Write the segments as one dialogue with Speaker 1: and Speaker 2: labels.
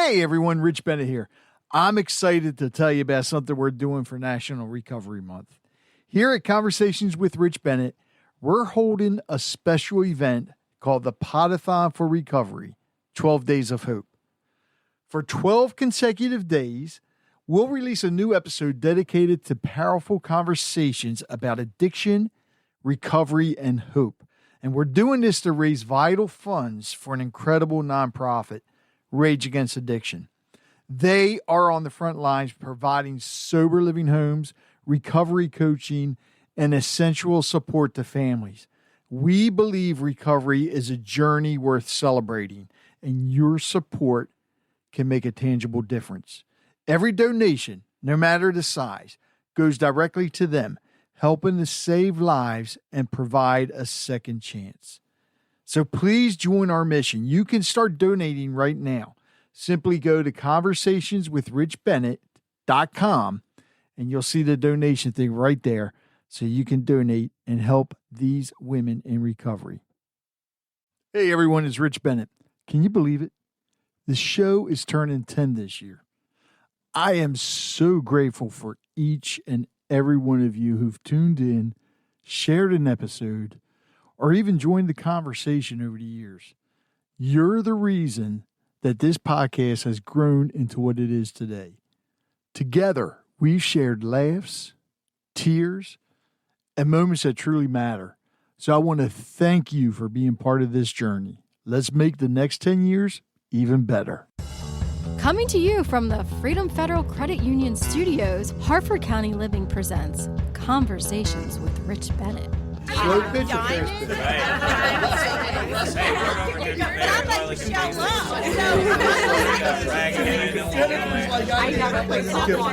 Speaker 1: Hey everyone, Rich Bennett here. I'm excited to tell you about something we're doing for National Recovery Month. Here at Conversations with Rich Bennett, we're holding a special event called the Podathon for Recovery, 12 Days of Hope. For 12 consecutive days, we'll release a new episode dedicated to powerful conversations about addiction, recovery, and hope. And we're doing this to raise vital funds for an incredible nonprofit, Rage Against Addiction. They are on the front lines providing sober living homes, recovery coaching, and essential support to families. We believe recovery is a journey worth celebrating, and your support can make a tangible difference. Every donation, no matter the size, goes directly to them, helping to save lives and provide a second chance. So please join our mission. You can start donating right now. Simply go to conversationswithrichbennett.com and you'll see the donation thing right there so you can donate and help these women in recovery. Hey everyone, it's Rich Bennett. Can you believe it? The show is turning 10 this year. I am so grateful for each and every one of you who've tuned in, shared an episode, or even joined the conversation over the years. You're the reason that this podcast has grown into what it is today. Together, we've shared laughs, tears, and moments that truly matter. So I want to thank you for being part of this journey. Let's make the next 10 years even better.
Speaker 2: Coming to you from the Freedom Federal Credit Union Studios, Harford County Living presents Conversations with Rich Bennett.
Speaker 1: Slow pitch or fast pitch?
Speaker 2: I never played softball.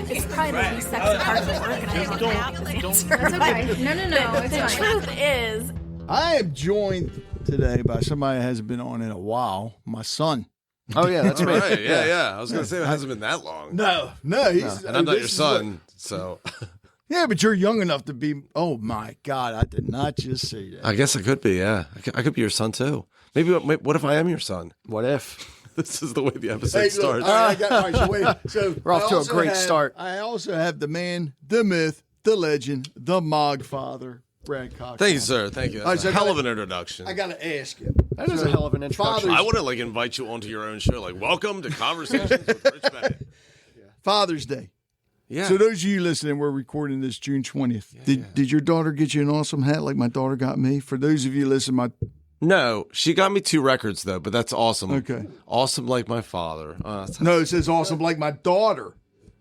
Speaker 2: It's probably the least sexy part of the organizing. That's okay. No. The truth is,
Speaker 1: I am joined today by somebody that hasn't been on in a while, my son.
Speaker 3: Oh, yeah, that's me.
Speaker 4: Right. Yeah. I was going to say it hasn't been that long.
Speaker 1: No. He's,
Speaker 4: And I'm not your son, so.
Speaker 1: Yeah, but you're young enough to be. Oh my God, I did not just say that.
Speaker 4: I guess I could be, yeah. I could be your son, too. Maybe, what if I am your son?
Speaker 3: What if?
Speaker 4: This is the way the episode starts.
Speaker 1: All right, so
Speaker 3: We're off to a great start.
Speaker 1: I also have the man, the myth, the legend, the Mog Father, Brad Cox.
Speaker 4: Thank you, sir. Thank you. That's
Speaker 1: so
Speaker 4: a hell of an introduction.
Speaker 1: I got to ask you.
Speaker 3: That is a hell of an introduction.
Speaker 4: I want to invite you onto your own show. Welcome to Conversations with Rich Bennett.
Speaker 1: Father's Day.
Speaker 4: Yeah.
Speaker 1: So those of you listening, we're recording this June 20th. Did your daughter get you an awesome hat like my daughter got me? For those of you listening,
Speaker 4: No, she got me 2 records, though, but that's awesome.
Speaker 1: Okay.
Speaker 4: Awesome like my father.
Speaker 1: No, it says awesome like my daughter.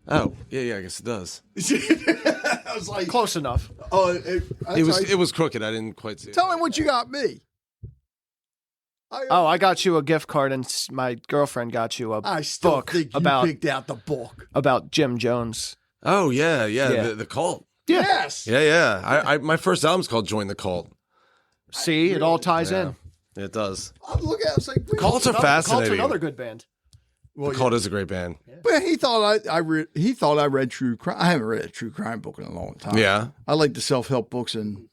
Speaker 4: Oh, yeah, I guess it does.
Speaker 1: I was like,
Speaker 3: Close enough.
Speaker 1: Oh,
Speaker 4: It was crooked. I didn't quite see it.
Speaker 1: Tell him what you got me.
Speaker 3: I got you a gift card, and my girlfriend got you a
Speaker 1: I still
Speaker 3: book
Speaker 1: think you
Speaker 3: about
Speaker 1: picked out the book.
Speaker 3: about Jim Jones.
Speaker 4: Oh, yeah. The cult.
Speaker 1: Yes.
Speaker 4: Yeah. I my first album's called Join the Cult.
Speaker 3: See, it all ties in.
Speaker 4: It does.
Speaker 1: Look at it, I was like,
Speaker 4: Cults are fascinating.
Speaker 3: Cult's another good band.
Speaker 1: well,
Speaker 4: The Cult is a great band.
Speaker 1: But he thought I read true crime. I haven't read a true crime book in a long time.
Speaker 4: Yeah.
Speaker 1: I like the self-help books and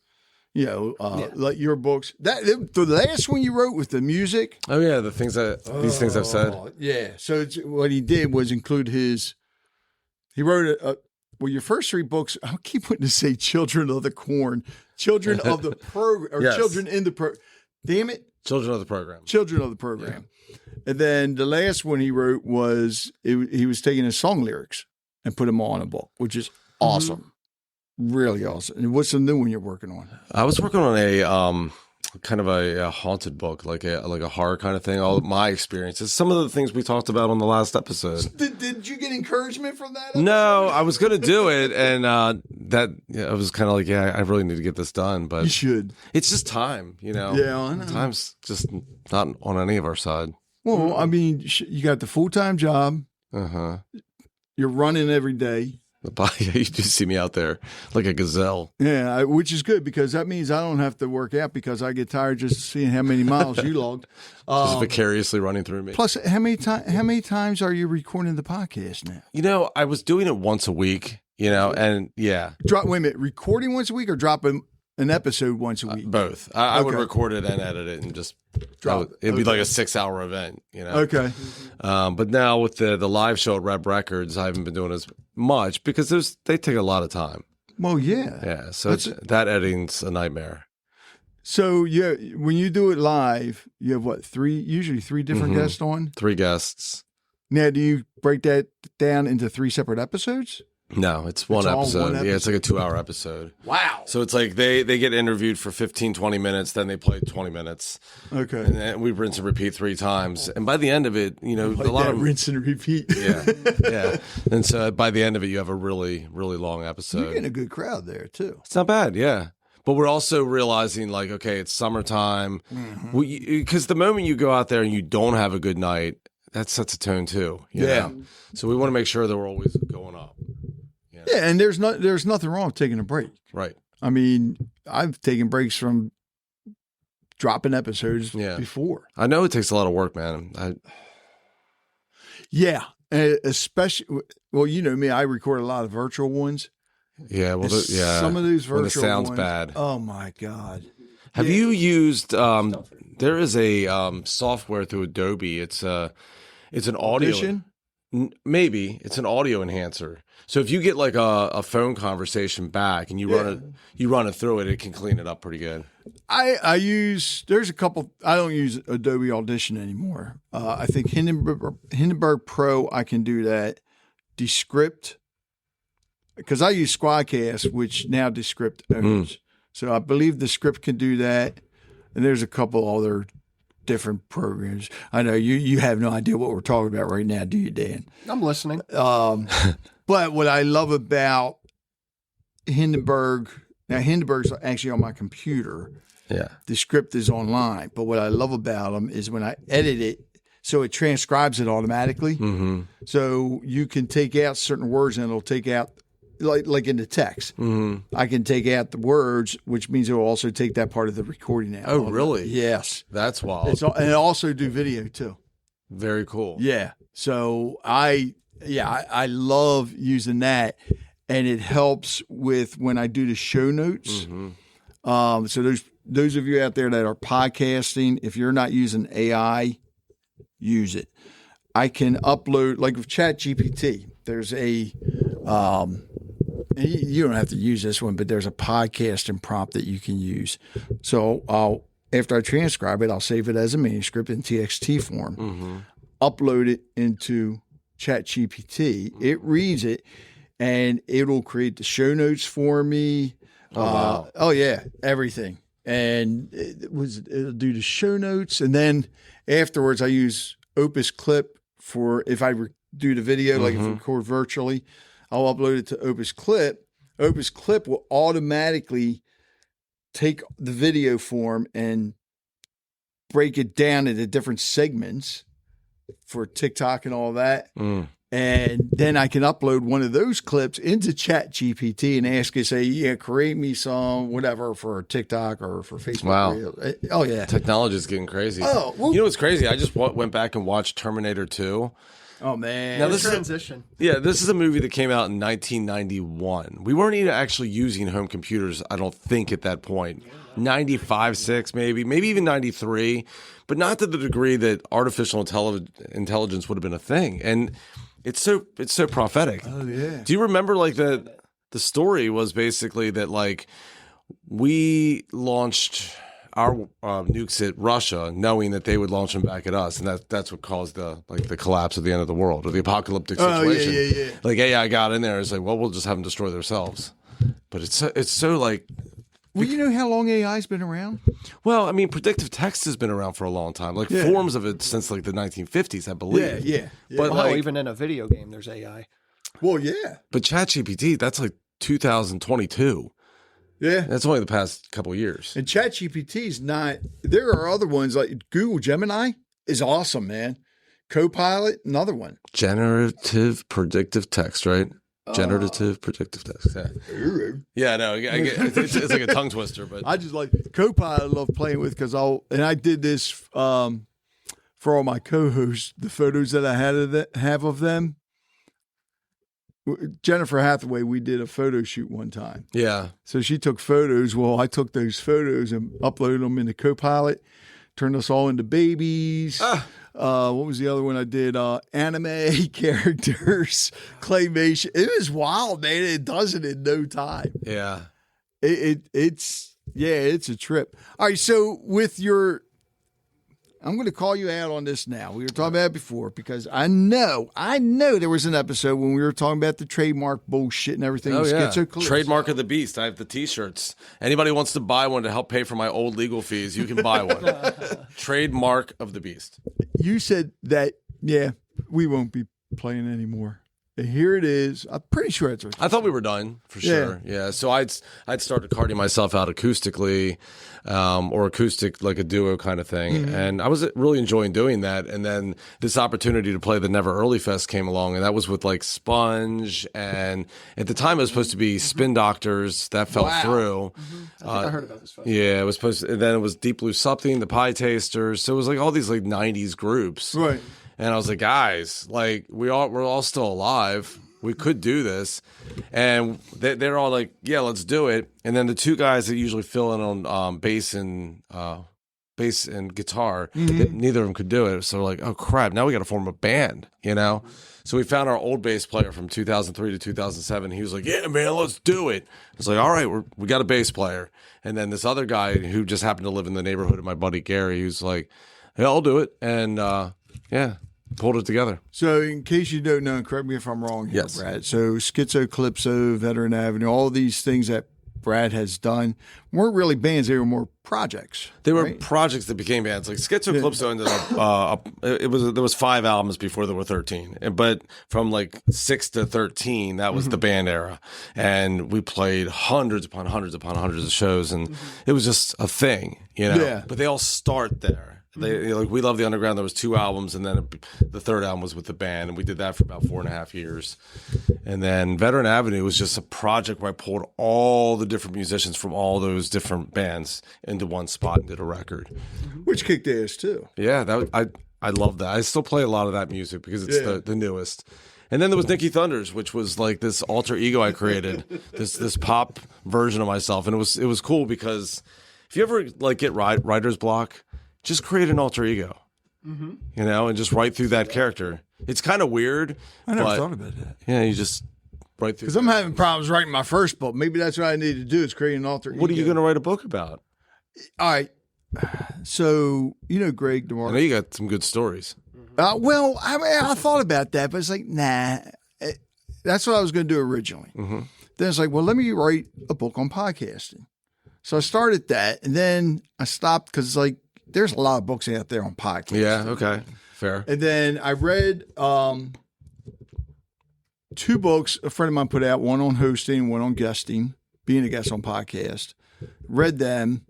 Speaker 1: like your books. The last one you wrote with the music.
Speaker 4: Oh, yeah, these things I've said.
Speaker 1: Yeah. So what he did was include he wrote your first 3 books, I keep wanting to say Children of the Corn, Children of the Program, or
Speaker 4: Yes.
Speaker 1: Children in the Program. Damn it.
Speaker 4: Children of the Program.
Speaker 1: Children of the Program. Yeah. And then the last one he wrote was, he was taking his song lyrics and put them all in a book, which is awesome. Really awesome. And what's the new one you're working on?
Speaker 4: I was working on a kind of a haunted book, like a horror kind of thing. All of my experiences, some of the things we talked about on the last episode.
Speaker 1: Did you get encouragement from that episode?
Speaker 4: No, I was going to do it, and I was kind of like, I really need to get this done, but
Speaker 1: You should.
Speaker 4: it's just time,
Speaker 1: Yeah, I know.
Speaker 4: Time's just not on any of our side.
Speaker 1: Well, I mean, you got the full-time job. You're running every day.
Speaker 4: You do see me out there like a gazelle.
Speaker 1: Yeah, which is good because that means I don't have to work out because I get tired just seeing how many miles you logged.
Speaker 4: Just vicariously running through me.
Speaker 1: Plus, how many times are you recording the podcast now?
Speaker 4: I was doing it once a week, and yeah.
Speaker 1: Wait a minute, recording once a week or dropping an episode once a week?
Speaker 4: Both. I would
Speaker 1: Okay.
Speaker 4: record it and edit it and just
Speaker 1: Drop it.
Speaker 4: It'd be
Speaker 1: Okay.
Speaker 4: like a 6-hour event, you know.
Speaker 1: Okay.
Speaker 4: But now with the live show at Rep Records, I haven't been doing as much because they take a lot of time.
Speaker 1: Well, yeah.
Speaker 4: Yeah, so that editing's a nightmare.
Speaker 1: So when you do it live, you have what, usually three different guests on?
Speaker 4: 3 guests.
Speaker 1: Now, do you break that down into 3 separate episodes?
Speaker 4: No, it's one
Speaker 1: all
Speaker 4: episode.
Speaker 1: one
Speaker 4: Yeah, it's like a 2-hour episode.
Speaker 1: Wow.
Speaker 4: So it's like they get interviewed for 15, 20 minutes, then they play 20 minutes.
Speaker 1: Okay.
Speaker 4: And then we rinse and repeat 3 times. And by the end of it, you know,
Speaker 1: Like
Speaker 4: a lot
Speaker 1: that
Speaker 4: of
Speaker 1: rinse and repeat.
Speaker 4: yeah. And so by the end of it, you have a really, really long
Speaker 1: You're
Speaker 4: episode.
Speaker 1: getting a good crowd there too.
Speaker 4: It's not bad, yeah. But we're also realizing, like, okay, it's summertime. Because the moment you go out there and you don't have a good night, that sets a tone too. you
Speaker 1: Yeah.
Speaker 4: know? So we want to make sure that we're always going up.
Speaker 1: Yeah, and there's nothing wrong with taking a break.
Speaker 4: Right.
Speaker 1: I mean, I've taken breaks from dropping episodes
Speaker 4: Yeah.
Speaker 1: before.
Speaker 4: I know it takes a lot of work, man.
Speaker 1: Yeah, especially well, you know me, I record a lot of virtual ones.
Speaker 4: Yeah. Well, yeah.
Speaker 1: Some of those virtual
Speaker 4: when it sounds
Speaker 1: ones,
Speaker 4: bad.
Speaker 1: Oh my god.
Speaker 4: Have you used? There is a software through Adobe. It's an audio.
Speaker 1: Audition?
Speaker 4: Maybe it's an audio enhancer. So if you get like a phone conversation back and you run it through it, it can clean it up pretty good.
Speaker 1: I use there's a couple. I don't use Adobe Audition anymore. I think Hindenburg Pro. I can do that. Descript, because I use Squadcast, which now Descript owns. So I believe Descript can do that. And there's a couple other different programs. I know you have no idea what we're talking about right now, do you, Dan?
Speaker 3: I'm listening.
Speaker 1: But what I love about Hindenburg, now Hindenburg's actually on my computer.
Speaker 4: Yeah.
Speaker 1: The script is online. But what I love about them is when I edit it, so it transcribes it automatically.
Speaker 4: Mm-hmm.
Speaker 1: So you can take out certain words and it'll take out, like in the text.
Speaker 4: Mm-hmm.
Speaker 1: I can take out the words, which means it will also take that part of the recording out.
Speaker 4: Oh, really?
Speaker 1: Yes.
Speaker 4: That's wild.
Speaker 1: And it also do video too.
Speaker 4: Very cool.
Speaker 1: Yeah. So I love using that, and it helps with when I do the show notes.
Speaker 4: Mm-hmm.
Speaker 1: So those of you out there that are podcasting, if you're not using AI, use it. I can upload, like with ChatGPT, there's a you don't have to use this one, but there's a podcasting prompt that you can use. So after I transcribe it, I'll save it as a manuscript in TXT form, upload it into ChatGPT. It reads it, and it'll create the show notes for me.
Speaker 4: Oh, wow.
Speaker 1: Oh yeah, everything. And it'll do the show notes, and then afterwards I use Opus Clip for if I do the video, like if I record virtually, I'll upload it to Opus Clip. Opus Clip will automatically take the video form and break it down into different segments for TikTok and all that. And then I can upload one of those clips into ChatGPT and ask it, say, yeah, create me some whatever for TikTok or for Facebook.
Speaker 4: Wow.
Speaker 1: Reel. Oh, yeah.
Speaker 4: Technology is getting crazy.
Speaker 1: Oh, well-
Speaker 4: you know what's crazy? I just went back and watched Terminator 2.
Speaker 1: Oh, man.
Speaker 4: Now,
Speaker 3: The
Speaker 4: this is
Speaker 3: transition.
Speaker 4: this is a movie that came out in 1991. We weren't even actually using home computers, I don't think, at that point. 95, 6, maybe even 93, but not to the degree that artificial intelligence would have been a thing. And it's so prophetic.
Speaker 1: Oh, yeah.
Speaker 4: Do you remember like the story was basically that like we launched our nukes at Russia, knowing that they would launch them back at us, and that's what caused the collapse of the end of the world or the apocalyptic situation.
Speaker 1: yeah.
Speaker 4: Like AI got in there, it's like, well, we'll just have them destroy themselves. But it's so like,
Speaker 1: Well, you know how long AI's been around?
Speaker 4: well, I mean, predictive text has been around for a long time, like
Speaker 1: Yeah.
Speaker 4: forms of it since like the 1950s, I believe.
Speaker 1: Yeah.
Speaker 4: But
Speaker 3: Well,
Speaker 4: like,
Speaker 3: even in a video game, there's AI.
Speaker 1: Well, yeah.
Speaker 4: but ChatGPT, that's like 2022.
Speaker 1: Yeah.
Speaker 4: That's only the past couple of years.
Speaker 1: And ChatGPT's not, there are other ones like Google Gemini is awesome, man. Copilot, another one.
Speaker 4: Generative predictive text, right? Generative predictive text. Yeah. Yeah, no, it's like a tongue twister, but
Speaker 1: I just like Copilot. I love playing with because I did this for all my co-hosts. The photos that I have of them Jennifer Hathaway, we did a photo shoot one time.
Speaker 4: Yeah.
Speaker 1: So she took photos. Well, I took those photos and uploaded them into Copilot, turned us all into babies. What was the other one I did? Anime characters, claymation. It was wild, man. It does it in no time.
Speaker 4: Yeah.
Speaker 1: It's a trip. All right, so with your, I'm going to call you out on this now. We were talking about it before because I know there was an episode when we were talking about the trademark bullshit and everything.
Speaker 4: Oh, yeah.
Speaker 1: Schizocalypso.
Speaker 4: Trademark of the Beast. I have the T-shirts. Anybody wants to buy one to help pay for my old legal fees, you can buy one. Trademark of the Beast.
Speaker 1: You said that, we won't be playing anymore. And here it is. I'm pretty sure it's.
Speaker 4: I thought we were done for sure. Yeah. So I'd started carting myself out acoustically, or acoustic like a duo kind of thing, and I was really enjoying doing that. And then this opportunity to play the Never Early Fest came along, and that was with like Sponge, and at the time it was supposed to be Spin Doctors. That fell through.
Speaker 3: I think I heard about this festival.
Speaker 4: Yeah, it was supposed to, and then it was Deep Blue Something, the Pie Tasters. So it was like all these like '90s groups,
Speaker 1: Right.
Speaker 4: And I was like, guys, like we're all still alive. We could do this. And they're all like, yeah, let's do it. And then the two guys that usually fill in on bass and guitar, neither of them could do it. So we're like, oh crap, now we got to form a band, you know? So we found our old bass player from 2003 to 2007. He was like, yeah, man, let's do it. I was like, all right, we got a bass player. And then this other guy who just happened to live in the neighborhood of my buddy Gary, he was like, yeah, I'll do it. And pulled it together.
Speaker 1: So, in case you don't know, and correct me if I'm wrong here,
Speaker 4: Yes.
Speaker 1: Brad. So, Schizocalypso, Veteran Avenue, all these things that Brad has done weren't really bands; they were more projects.
Speaker 4: They were
Speaker 1: right?
Speaker 4: projects that became bands. Like Schizocalypso ended up. There was 5 albums before there were 13, but from like 6 to 13, that was the band era, and we played hundreds upon hundreds upon hundreds of shows, and it was just a thing, you know.
Speaker 1: Yeah.
Speaker 4: But they all start there. They like We Love the Underground. There was 2 albums, and then the third album was with the band, and we did that for about 4.5 years. And then Veteran Avenue was just a project where I pulled all the different musicians from all those different bands into one spot and did a record.
Speaker 1: Which kicked ass too.
Speaker 4: Yeah, I love that. I still play a lot of that music because it's the newest. And then there was Nicky Thunders, which was like this alter ego I created, this pop version of myself, and it was cool because if you ever like get writer's block, just create an alter ego, you know, and just write through that character. It's kind of weird.
Speaker 1: I never thought about that.
Speaker 4: Yeah, you just write through.
Speaker 1: Because I'm having problems writing my first book. Maybe that's what I need to do is create an alter ego.
Speaker 4: What are you going to write a book about?
Speaker 1: All right. So, you know Greg
Speaker 4: I
Speaker 1: DeMar.
Speaker 4: know you got some good stories.
Speaker 1: Well, I thought about that, but it's like, nah. That's what I was going to do originally. Then it's like, well, let me write a book on podcasting. So I started that, and then I stopped because it's like, there's a lot of books out there on podcasting.
Speaker 4: Yeah, okay. Fair.
Speaker 1: And then I read 2 books a friend of mine put out, one on hosting, one on guesting, being a guest on podcast. Read them,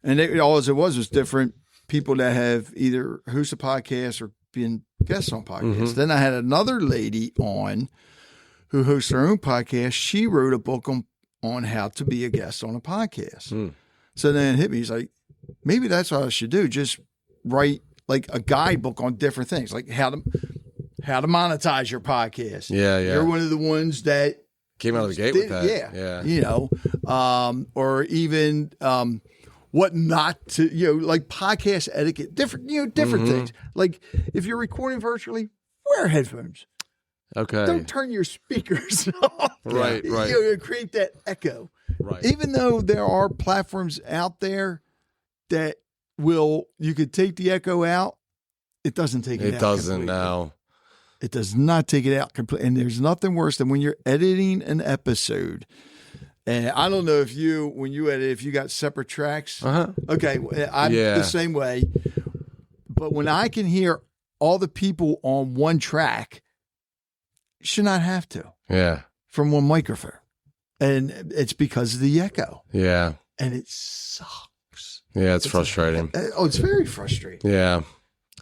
Speaker 1: and all it was different people that have either hosted podcasts or been guests on podcasts. Then I had another lady on who hosts her own podcast. She wrote a book on how to be a guest on a podcast. So then it hit me. He's like, maybe that's what I should do. Just write like a guidebook on different things, like how to monetize your podcast.
Speaker 4: Yeah.
Speaker 1: You're one of the ones that
Speaker 4: Came out of the gate with that.
Speaker 1: Yeah. You know, or even what not to, you know, like podcast etiquette, different things. Like if you're recording virtually, wear headphones.
Speaker 4: Okay.
Speaker 1: Don't turn your speakers off.
Speaker 4: Right.
Speaker 1: You know, create that echo.
Speaker 4: Right.
Speaker 1: Even though there are platforms out there that you could take the echo out, it doesn't take it out.
Speaker 4: It doesn't
Speaker 1: completely.
Speaker 4: now.
Speaker 1: It does not take it out completely. And there's nothing worse than when you're editing an episode. And I don't know when you edit, if you got separate tracks. Okay. I'm the same way. But when I can hear all the people on one track, should not have to.
Speaker 4: Yeah.
Speaker 1: From one microphone. And it's because of the echo.
Speaker 4: Yeah.
Speaker 1: And it sucks.
Speaker 4: Yeah, it's frustrating.
Speaker 1: It's very frustrating.
Speaker 4: Yeah.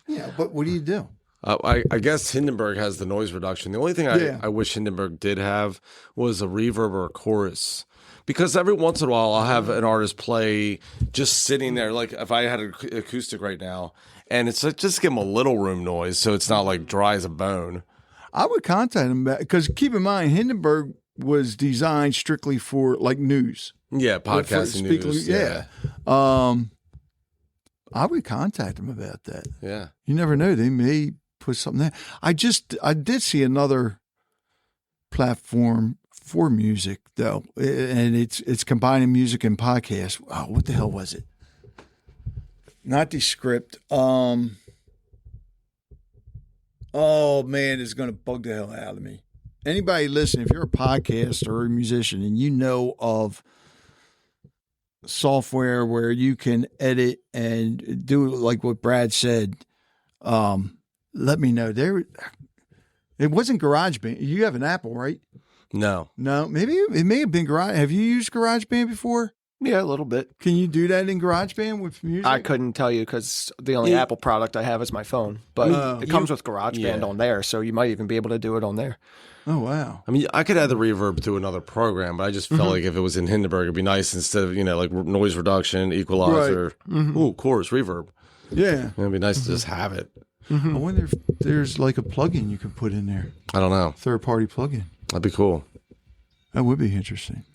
Speaker 1: Yeah, but what do you do?
Speaker 4: I guess Hindenburg has the noise reduction. The only thing I wish Hindenburg did have was a reverb or a chorus. Because every once in a while I'll have an artist play just sitting there. Like if I had an acoustic right now, and it's like just give them a little room noise so it's not like dry as a bone.
Speaker 1: I would contact him because keep in mind, Hindenburg was designed strictly for like news.
Speaker 4: Yeah, podcasting news.
Speaker 1: Yeah. I would contact him about that.
Speaker 4: Yeah.
Speaker 1: You never know. They may put something there. I did see another platform for music though, and it's combining music and podcasts. Oh, what the hell was it? Not Descript. Oh man, it's going to bug the hell out of me. Anybody listening, if you're a podcaster or a musician and you know of software where you can edit and do like what Brad said, let me know. It wasn't GarageBand. You have an Apple, right?
Speaker 4: No.
Speaker 1: Maybe it may have been Garage. Have you used GarageBand before?
Speaker 3: Yeah, a little bit.
Speaker 1: Can you do that in GarageBand with music?
Speaker 3: I couldn't tell you because the only Apple product I have is my phone. But it comes with GarageBand on there, so you might even be able to do it on there.
Speaker 1: Oh, wow.
Speaker 4: I mean, I could add the reverb to another program, but I just felt like if it was in Hindenburg, it'd be nice instead of, like noise reduction, equalizer, chorus, reverb.
Speaker 1: Yeah.
Speaker 4: It'd be nice to just have it.
Speaker 1: I wonder if there's like a plugin you can put in there.
Speaker 4: I don't know.
Speaker 1: Third-party plugin.
Speaker 4: That'd be cool.
Speaker 1: That would be interesting.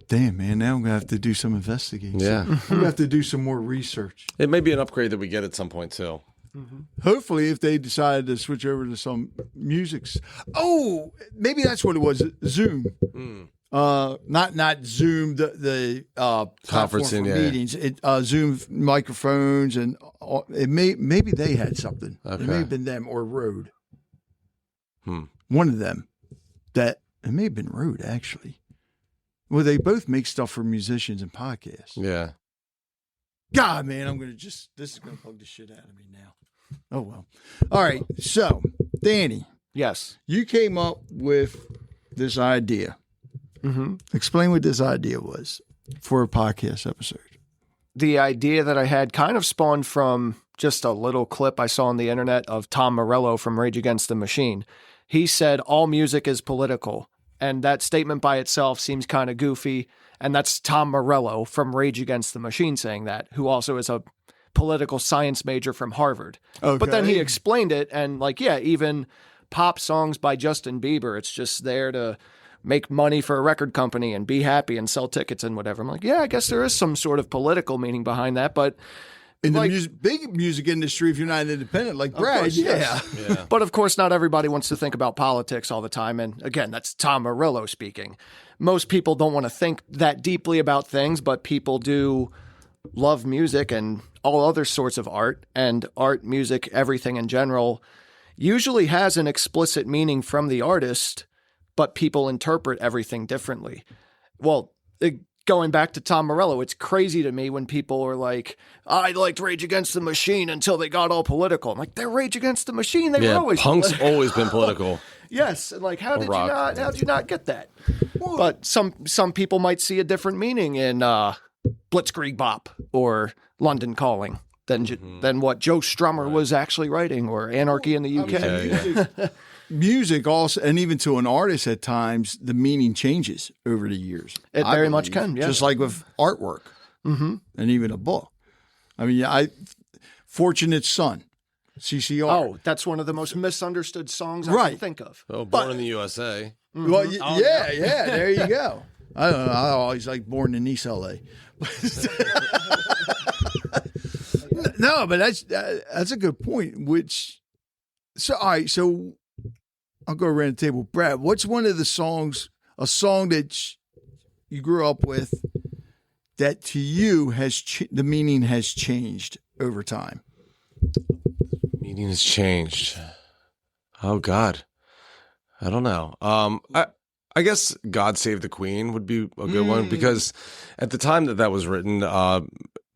Speaker 1: Damn, man. Now I'm going to have to do some investigating.
Speaker 4: Yeah.
Speaker 1: I'm going to have to do some more research.
Speaker 4: It may be an upgrade that we get at some point, too.
Speaker 1: Hopefully, if they decided to switch over to some musics. Oh, maybe that's what it was. Zoom. Not Zoom, the
Speaker 4: Conferencing,
Speaker 1: for meetings. Zoom microphones, and maybe they had something.
Speaker 4: Okay.
Speaker 1: It may have been them or Rode. One of them. It may have been Rode, actually. Well, they both make stuff for musicians and podcasts.
Speaker 4: Yeah.
Speaker 1: God, man, this is going to bug the shit out of me now. Oh, well. All right. So, Danny.
Speaker 3: Yes.
Speaker 1: You came up with this idea. Explain what this idea was for a podcast episode.
Speaker 3: The idea that I had kind of spawned from just a little clip I saw on the internet of Tom Morello from Rage Against the Machine. He said, all music is political. And that statement by itself seems kind of goofy. And that's Tom Morello from Rage Against the Machine saying that, who also is a political science major from Harvard.
Speaker 1: Okay.
Speaker 3: But then he explained it and even pop songs by Justin Bieber, it's just there to make money for a record company and be happy and sell tickets and whatever. I'm like, yeah, I guess there is some sort of political meaning behind that. But
Speaker 1: in the big music industry, if you're not independent like Brad,
Speaker 3: course, yeah. But of course, not everybody wants to think about politics all the time. And again, that's Tom Morello speaking. Most people don't want to think that deeply about things, but people do love music and all other sorts of art. And art, music, everything in general usually has an explicit meaning from the artist, but people interpret everything differently. Well, going back to Tom Morello, it's crazy to me when people are like, I liked Rage Against the Machine until they got all political. I'm like, they're Rage Against the Machine. They were always
Speaker 4: punk's
Speaker 3: political.
Speaker 4: always been political.
Speaker 3: Yes. And like, how did you not get that? But some people might see a different meaning in Blitzkrieg Bop or London Calling than what Joe Strummer was actually writing, or Anarchy in the UK.
Speaker 1: Music also, and even to an artist at times, the meaning changes over the years.
Speaker 3: It very much can, yeah.
Speaker 1: Just like with artwork and even a book. I mean, Fortunate Son, CCR.
Speaker 3: Oh, that's one of the most misunderstood songs I can think of.
Speaker 4: Oh, Born in the USA.
Speaker 1: Well, yeah, there you go. I don't know. I always like Born in East LA. No, but that's a good point. All right, so I'll go around the table. Brad, what's one of the songs, a song that you grew up with that to you the meaning has changed over time?
Speaker 4: Meaning has changed. Oh, God. I don't know. I guess God Save the Queen would be a good one, because at the time that was written,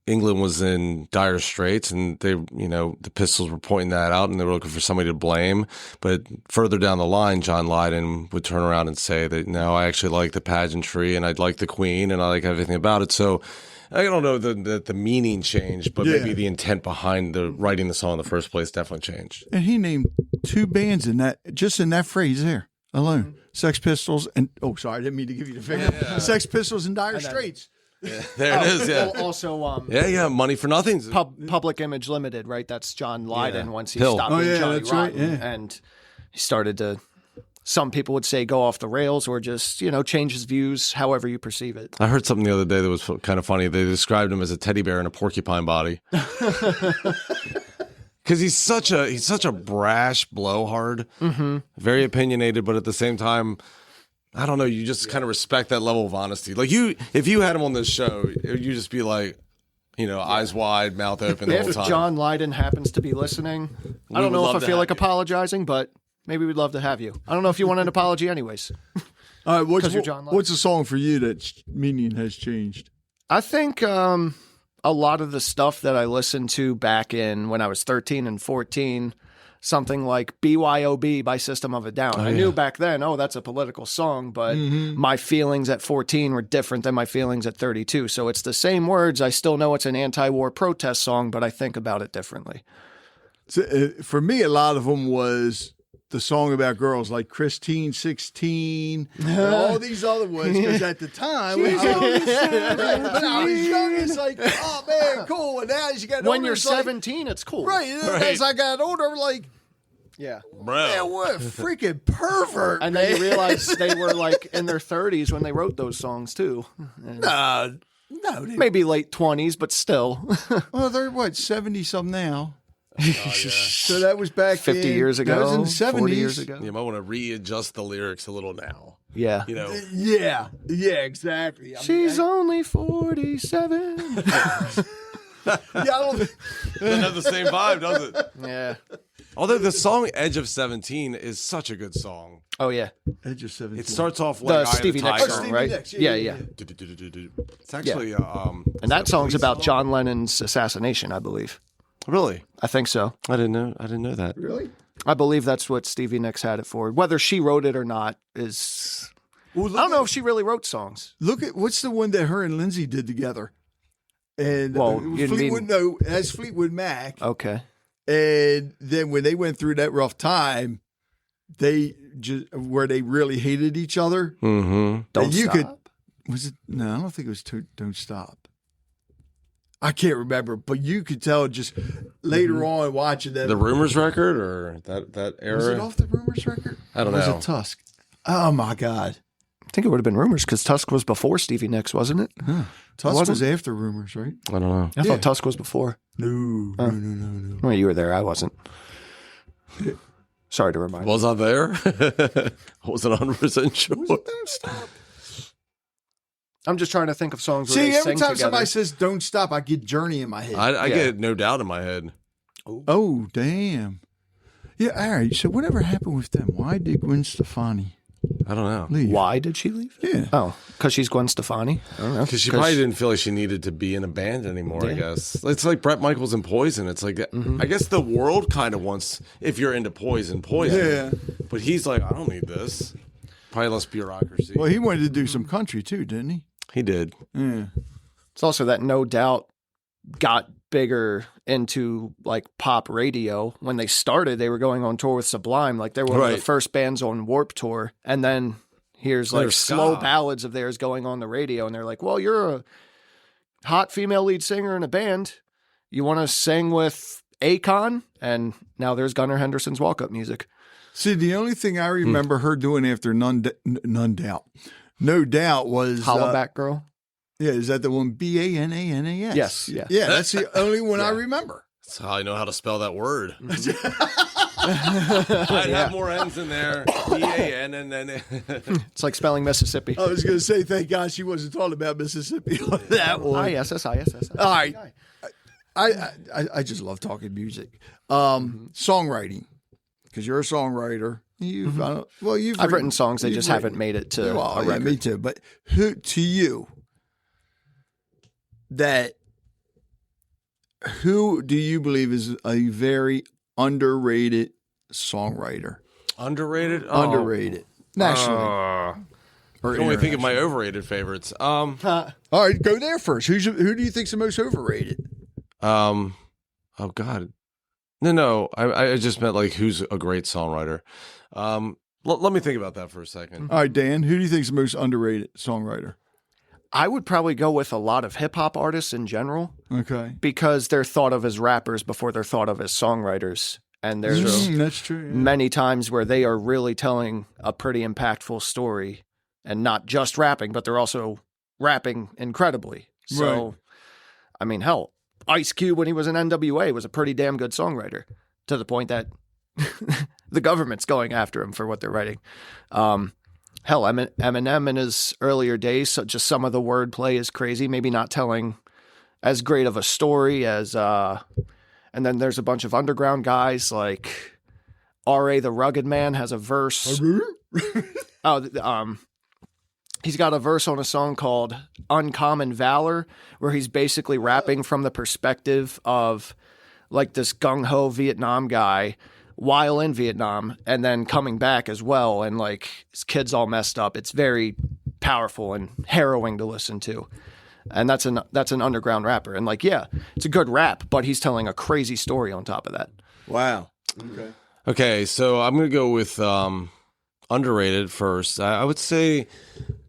Speaker 4: England was in dire straits, and the Pistols were pointing that out, and they were looking for somebody to blame. But further down the line, John Lydon would turn around and say that, no, I actually like the pageantry, and I like the Queen, and I like everything about it. So I don't know that the meaning changed, but maybe the intent behind writing the song in the first place definitely changed.
Speaker 1: And he named two bands in that phrase there alone. Sex Pistols and, sorry, I didn't mean to give you the finger. Yeah. Sex Pistols and Dire Straits.
Speaker 4: Yeah, there it is. Yeah.
Speaker 3: Also,
Speaker 4: Money for Nothing.
Speaker 3: Public Image Limited, right? That's John Lydon once he
Speaker 4: Hill.
Speaker 3: stopped being Johnny
Speaker 1: that's
Speaker 3: Rotten,
Speaker 1: right. Yeah.
Speaker 3: and he started to, some people would say, go off the rails or just, change his views however you perceive it.
Speaker 4: I heard something the other day that was kind of funny. They described him as a teddy bear in a porcupine body. Because he's such a brash blowhard, very opinionated, but at the same time, I don't know. You just kind of respect that level of honesty. Like if you had him on this show, you'd just be like, eyes wide, mouth open the whole
Speaker 3: If
Speaker 4: time.
Speaker 3: John Lydon happens to be listening, I don't know if I feel like apologizing, but maybe we'd love to have you. I don't know if you want an apology anyways.
Speaker 1: All right,
Speaker 3: Because you're John Lydon.
Speaker 1: what's a song for you that meaning has changed?
Speaker 3: I think a lot of the stuff that I listened to back in when I was 13 and 14, something like BYOB by System of a Down. I knew back then, that's a political song, but my feelings at 14 were different than my feelings at 32. So it's the same words. I still know it's an anti-war protest song, but I think about it differently.
Speaker 1: So, for me, a lot of them was the song about girls like Christine 16 and all these other ones, because at the time when I was young, it's like, oh man, cool. And now as you get older,
Speaker 3: When you're
Speaker 1: it's like,
Speaker 3: 17, it's cool.
Speaker 1: right? As I got older, I'm like,
Speaker 3: Yeah.
Speaker 1: man, what a freaking pervert!
Speaker 3: And then you realize they were like in their 30s when they wrote those songs too. And
Speaker 1: no,
Speaker 3: maybe late 20s, but still.
Speaker 1: well, they're what 70 something now. So that was back
Speaker 3: 50
Speaker 1: in,
Speaker 3: years ago.
Speaker 1: That was in the 70s.
Speaker 3: 40 years ago.
Speaker 4: You might want to readjust the lyrics a little now.
Speaker 3: Yeah.
Speaker 1: Yeah, exactly.
Speaker 3: She's only 47.
Speaker 1: I don't,
Speaker 4: Doesn't have the same vibe, does it?
Speaker 3: Yeah.
Speaker 4: Although the song "Edge of 17" is such a good song.
Speaker 3: Oh, yeah.
Speaker 1: Edge of 17.
Speaker 4: It starts off
Speaker 3: The
Speaker 4: like Eye of
Speaker 3: Stevie
Speaker 4: the
Speaker 3: Nicks
Speaker 4: Tiger.
Speaker 3: song,
Speaker 1: Stevie
Speaker 3: right?
Speaker 1: Nicks,
Speaker 3: Yeah.
Speaker 4: It's actually
Speaker 3: And that song's about John Lennon's assassination, I believe.
Speaker 4: Really?
Speaker 3: I think so.
Speaker 4: I didn't know that.
Speaker 1: Really?
Speaker 3: I believe that's what Stevie Nicks had it for. Whether she wrote it or not is...
Speaker 1: Well,
Speaker 3: I don't know if she really wrote songs.
Speaker 1: Look at what's the one that her and Lindsay did together. And
Speaker 3: Well, you
Speaker 1: Fleetwood,
Speaker 3: mean-
Speaker 1: no, as Fleetwood Mac.
Speaker 3: Okay.
Speaker 1: And then when they went through that rough time, where they really hated each other.
Speaker 4: Mm-hmm.
Speaker 3: Don't
Speaker 1: and you
Speaker 3: Stop.
Speaker 1: Was it? No, I don't think it was Don't Stop. I can't remember, but you could tell just later on watching that.
Speaker 4: The Rumors record or that era?
Speaker 1: Was it off the Rumors record?
Speaker 4: I don't
Speaker 1: Or was
Speaker 4: know.
Speaker 1: it Tusk? Oh my God.
Speaker 3: I think it would have been Rumors because Tusk was before Stevie Nicks, wasn't it?
Speaker 1: Tusk
Speaker 3: Wasn't-
Speaker 1: was after Rumors, right?
Speaker 4: I don't know.
Speaker 3: I thought Tusk was before.
Speaker 1: No.
Speaker 3: Well, you were there. I wasn't. Sorry to remind you.
Speaker 4: Was I there? I wasn't 100% sure.
Speaker 1: Don't Stop.
Speaker 3: I'm just trying to think of songs where
Speaker 1: See,
Speaker 3: they
Speaker 1: every
Speaker 3: sing
Speaker 1: time
Speaker 3: together.
Speaker 1: somebody says "Don't Stop," I get Journey in my head.
Speaker 4: I get No Doubt in my head.
Speaker 1: Oh, damn. Yeah, all right. So whatever happened with them? Why did Gwen Stefani
Speaker 4: I don't know.
Speaker 1: leave?
Speaker 3: Why did she leave?
Speaker 1: Yeah.
Speaker 3: Oh, because she's Gwen Stefani? I don't know.
Speaker 4: Because she probably didn't feel like she needed to be in a band anymore, I guess. It's like Bret Michaels and Poison. It's like, I guess the world kind of wants, if you're into Poison.
Speaker 1: Yeah.
Speaker 4: But he's like, I don't need this. Probably less bureaucracy.
Speaker 1: Well, he wanted to do some country too, didn't he?
Speaker 4: He did.
Speaker 1: Yeah.
Speaker 3: It's also that No Doubt got bigger into like pop radio. When they started, they were going on tour with Sublime. Like they were one of the
Speaker 4: Right.
Speaker 3: first bands on Warped Tour. And then here's like
Speaker 4: There's
Speaker 3: slow
Speaker 4: ska.
Speaker 3: ballads of theirs going on the radio. And they're like, well, you're a hot female lead singer in a band. You want to sing with Akon? And now there's Gunnar Henderson's walk-up music.
Speaker 1: See, the only thing I remember her doing after No Doubt was
Speaker 3: Hollaback Girl.
Speaker 1: Yeah, is that the one Bananas?
Speaker 3: Yes, yeah.
Speaker 1: Yeah, that's the only one I remember.
Speaker 4: That's how I know how to spell that word. I'd have more N's in there. B-A-N-N-N.
Speaker 3: It's like spelling Mississippi.
Speaker 1: I was going to say, thank God she wasn't talking about Mississippi on that one.
Speaker 3: ISS.
Speaker 1: All right. I just love talking music. Songwriting, because you're a songwriter.
Speaker 3: I've written songs, they just haven't made it to a record.
Speaker 1: Me too. But who do you believe is a very underrated songwriter?
Speaker 4: Underrated?
Speaker 1: Underrated. Nationally. Or
Speaker 4: I can only think of my overrated favorites.
Speaker 1: All right, go there first. Who do you think's the most overrated?
Speaker 4: Oh God. No. I just meant like who's a great songwriter. Let me think about that for a second.
Speaker 1: All right, Dan, who do you think's the most underrated songwriter?
Speaker 3: I would probably go with a lot of hip hop artists in general
Speaker 1: Okay.
Speaker 3: because they're thought of as rappers before they're thought of as songwriters. And there's
Speaker 1: that's true. Yeah.
Speaker 3: many times where they are really telling a pretty impactful story and not just rapping, but they're also rapping incredibly. So,
Speaker 1: Right.
Speaker 3: I mean, hell, Ice Cube, when he was in NWA, was a pretty damn good songwriter to the point that the government's going after him for what they're writing. Hell, Eminem in his earlier days, so just some of the wordplay is crazy, maybe not telling as great of a story as... And then there's a bunch of underground guys like R.A. the Rugged Man has a verse. He's got a verse on a song called Uncommon Valor, where he's basically rapping from the perspective of like this gung-ho Vietnam guy while in Vietnam and then coming back as well. And like his kid's all messed up. It's very powerful and harrowing to listen to. And that's an underground rapper. And like, yeah, it's a good rap, but he's telling a crazy story on top of that.
Speaker 5: Wow.
Speaker 4: Okay, so I'm going to go with underrated first. I would say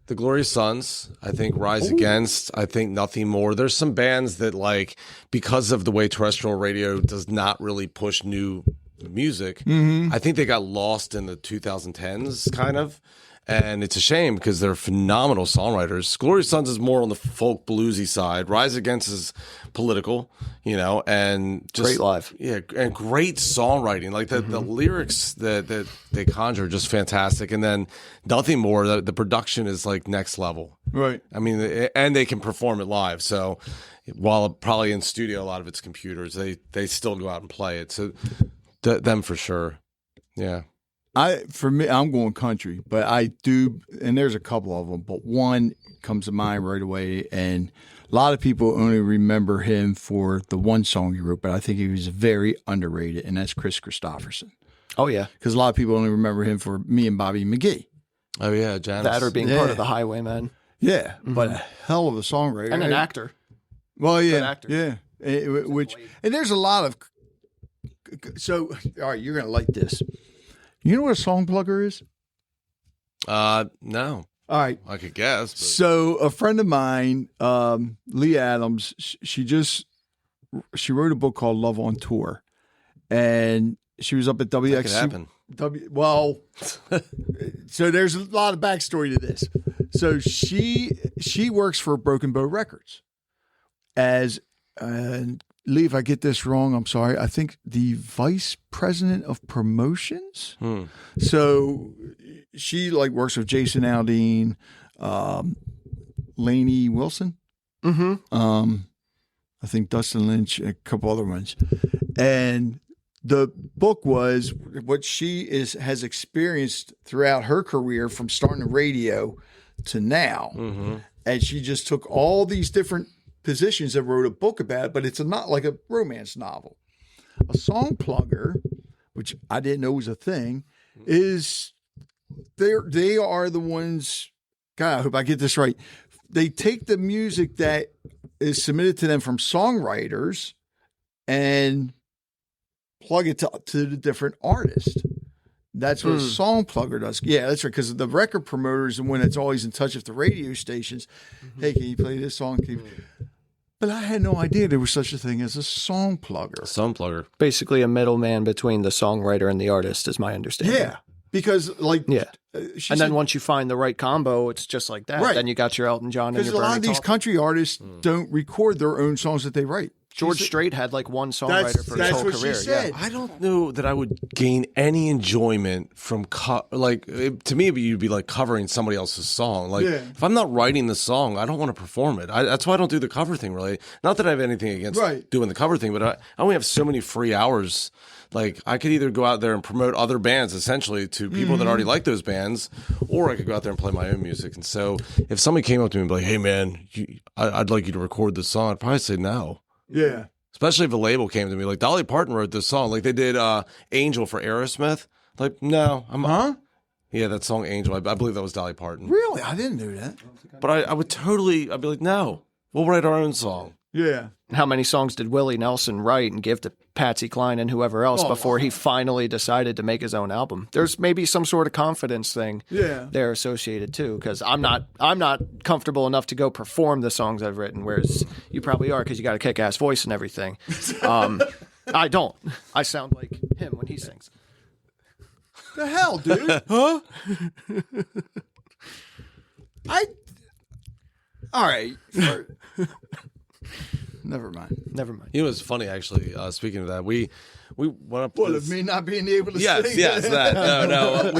Speaker 4: The Glorious Sons. I think Rise Against. I think Nothing More. There's some bands that, like, because of the way terrestrial radio does not really push new music, I think they got lost in the 2010s, kind of. And it's a shame because they're phenomenal songwriters. Glorious Sons is more on the folk bluesy side. Rise Against is political, and just
Speaker 3: Great live.
Speaker 4: Yeah, and great songwriting. Like the lyrics that they conjure are just fantastic. And then Nothing More, the production is like next level.
Speaker 1: Right.
Speaker 4: I mean, and they can perform it live. So while probably in studio, a lot of it's computers, they still go out and play it. So them for sure. Yeah.
Speaker 1: For me, I'm going country, but I do, and there's a couple of them, but one comes to mind right away, and a lot of people only remember him for the one song he wrote, but I think he was very underrated, and that's Chris Christopherson.
Speaker 3: Oh, yeah.
Speaker 1: Because a lot of people only remember him for Me and Bobby McGee.
Speaker 4: Oh, yeah, Janice.
Speaker 3: That or being part of the Highwaymen.
Speaker 1: Yeah, but a hell of a songwriter.
Speaker 3: And an actor.
Speaker 1: Well, yeah.
Speaker 3: Good actor.
Speaker 1: Yeah. And there's a lot of, so, all right, you're going to like this. You know what a song plugger is?
Speaker 4: No.
Speaker 1: All right.
Speaker 4: I could guess. But.
Speaker 1: So a friend of mine, Lee Adams, she wrote a book called Love on Tour, and she was up at WXC.
Speaker 4: That could happen.
Speaker 1: So there's a lot of backstory to this. So she works for Broken Bow Records as Lee, if I get this wrong, I'm sorry. I think the vice president of promotions. So she like works with Jason Aldean, Lainey Wilson. I think Dustin Lynch, a couple other ones. And the book was what she has experienced throughout her career from starting the radio to now. And she just took all these different positions and wrote a book about it, but it's not like a romance novel. A song plugger, which I didn't know was a thing, is they are the ones. God, I hope I get this right. They take the music that is submitted to them from songwriters and plug it to the different artist. That's what a song plugger does. Yeah, that's right. Because the record promoters and when it's always in touch with the radio stations, hey, can you play this song? But I had no idea there was such a thing as a song plugger.
Speaker 4: Song plugger.
Speaker 3: Basically a middleman between the songwriter and the artist, is my understanding.
Speaker 1: Yeah, because like
Speaker 3: and then once you find the right combo, it's just like that.
Speaker 1: Right.
Speaker 3: Then you got your Elton John and
Speaker 1: because
Speaker 3: your
Speaker 1: a lot
Speaker 3: Bernie
Speaker 1: of these
Speaker 3: Taupin.
Speaker 1: country artists don't record their own songs that they write.
Speaker 3: George Strait had like one songwriter for his whole
Speaker 1: what
Speaker 3: career.
Speaker 1: She said.
Speaker 4: I don't know that I would gain any enjoyment from to me you'd be like covering somebody else's song. Like if I'm not writing the song, I don't want to perform it. That's why I don't do the cover thing really. Not that I have anything against doing the cover thing, but I only have so many free hours. Like I could either go out there and promote other bands essentially to people that already like those bands, or I could go out there and play my own music. And so if somebody came up to me and be like, "Hey man, I'd like you to record this song," I'd probably say no.
Speaker 1: Yeah.
Speaker 4: Especially if a label came to me, like Dolly Parton wrote this song, like they did Angel for Aerosmith. Like, no, yeah, that song Angel, I believe that was Dolly Parton.
Speaker 1: Really? I didn't know that.
Speaker 4: But I would totally, I'd be like, no, we'll write our own song.
Speaker 1: Yeah.
Speaker 3: How many songs did Willie Nelson write and give to Patsy Cline and whoever else before he finally decided to make his own album? There's maybe some sort of confidence thing there associated too, because I'm not comfortable enough to go perform the songs I've written, whereas you probably are because you got a kick-ass voice and everything. I don't. I sound like Him when he sings.
Speaker 1: The hell, dude? Huh? All right. Never mind.
Speaker 4: You know, it's funny actually. Speaking of that, we went up.
Speaker 1: What, of me not being able to
Speaker 4: Yes,
Speaker 1: sing?
Speaker 4: yes, that. No.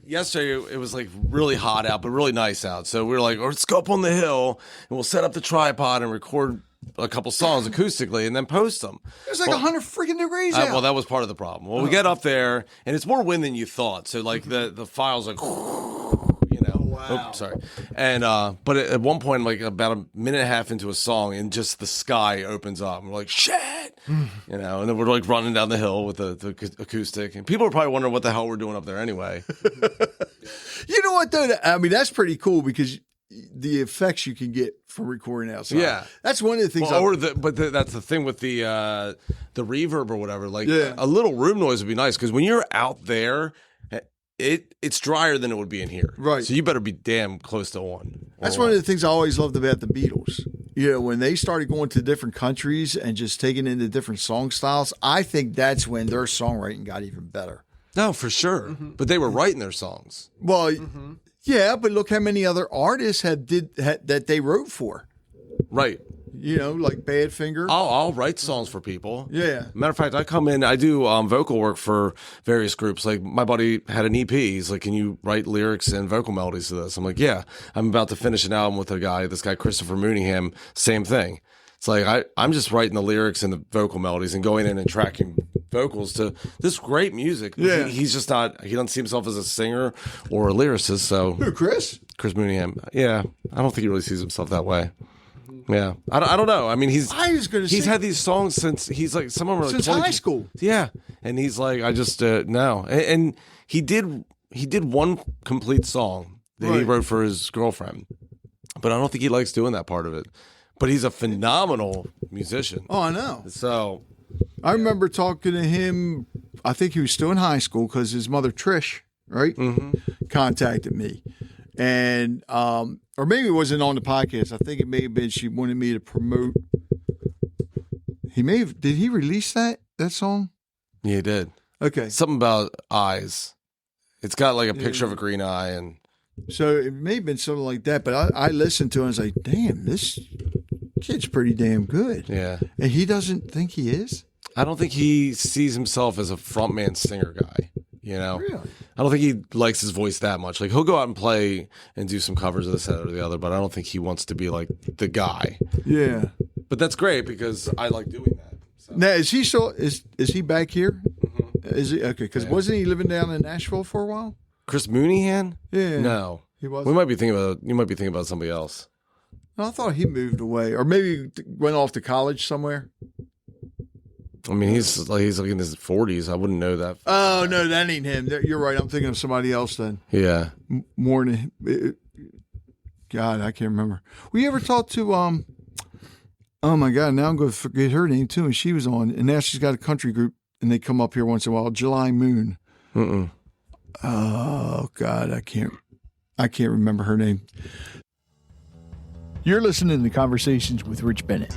Speaker 4: Yesterday it was like really hot out, but really nice out. So we were like, let's go up on the hill and we'll set up the tripod and record a couple songs acoustically and then post them.
Speaker 1: It was like 100 freaking degrees out.
Speaker 4: Well, that was part of the problem. Well, we get up there and it's more wind than you thought. So like the files like, you know.
Speaker 1: Wow.
Speaker 4: Oops, sorry. And but at one point, like about a minute and a half into a song, and just the sky opens up, and we're like, shit, you know. And then we're like running down the hill with the acoustic, and people are probably wondering what the hell we're doing up there anyway.
Speaker 1: You know what, though? I mean, that's pretty cool because the effects you can get from recording outside.
Speaker 4: Yeah,
Speaker 1: that's one of the things.
Speaker 4: Well, that's the thing with the reverb or whatever. Like a little room noise would be nice because when you're out there. It's drier than it would be in here.
Speaker 1: Right.
Speaker 4: So you better be damn close to on.
Speaker 1: That's one of the things I always loved about the Beatles. You know, when they started going to different countries and just taking into different song styles, I think that's when their songwriting got even better.
Speaker 4: No, for sure. Mm-hmm. But they were writing their songs.
Speaker 1: Well, yeah, but look how many other artists had that they wrote for.
Speaker 4: Right.
Speaker 1: You know, like Badfinger.
Speaker 4: I'll write songs for people.
Speaker 1: Yeah.
Speaker 4: Matter of fact, I come in, I do vocal work for various groups. Like my buddy had an EP. He's like, can you write lyrics and vocal melodies to this? I'm like, yeah. I'm about to finish an album with this guy, Christopher Mooneyham. Same thing. It's like, I'm just writing the lyrics and the vocal melodies and going in and tracking vocals to this great music.
Speaker 1: Yeah.
Speaker 4: He's just not, he doesn't see himself as a singer or a lyricist. So
Speaker 1: Who, Chris?
Speaker 4: Chris Mooneyham. Yeah. I don't think he really sees himself that way. Yeah, I don't know. I mean, he's had these songs since he's like some of them are like
Speaker 1: since high school.
Speaker 4: Yeah, and he's like, I just no, and he did one complete song that he wrote for his girlfriend, but I don't think he likes doing that part of it. But he's a phenomenal musician.
Speaker 1: Oh, I know.
Speaker 4: So
Speaker 1: I remember talking to him. I think he was still in high school because his mother Trish, right, contacted me, and or maybe it wasn't on the podcast. I think it may have been she wanted me to promote. He may have. Did he release that song?
Speaker 4: Yeah, he did.
Speaker 1: Okay.
Speaker 4: Something about eyes. It's got like a picture of a green eye, and
Speaker 1: so it may have been something like that. But I listened to it and I was like, damn, this kid's pretty damn good.
Speaker 4: Yeah.
Speaker 1: And he doesn't think he is?
Speaker 4: I don't think he sees himself as a frontman singer guy. You know,
Speaker 1: really?
Speaker 4: I don't think he likes his voice that much. Like he'll go out and play and do some covers of this that, or the other, but I don't think he wants to be like the guy.
Speaker 1: Yeah,
Speaker 4: but that's great because I like doing that. So.
Speaker 1: Now is he still is he back here? Mm-hmm. Is he okay? Because wasn't he living down in Nashville for a while?
Speaker 4: Chris Mooneyham?
Speaker 1: Yeah,
Speaker 4: no,
Speaker 1: he was.
Speaker 4: You might be thinking about somebody else.
Speaker 1: No, I thought he moved away, or maybe went off to college somewhere.
Speaker 4: I mean, he's like in his 40s. I wouldn't know that.
Speaker 1: Oh no, that ain't him. You're right. I'm thinking of somebody else then.
Speaker 4: Yeah,
Speaker 1: more than God, I can't remember. We ever talked to Oh my God, now I'm going to forget her name too. And she was on, and now she's got a country group, and they come up here once in a while. July Moon. Oh God, I can't remember her name. You're listening to Conversations with Rich Bennett.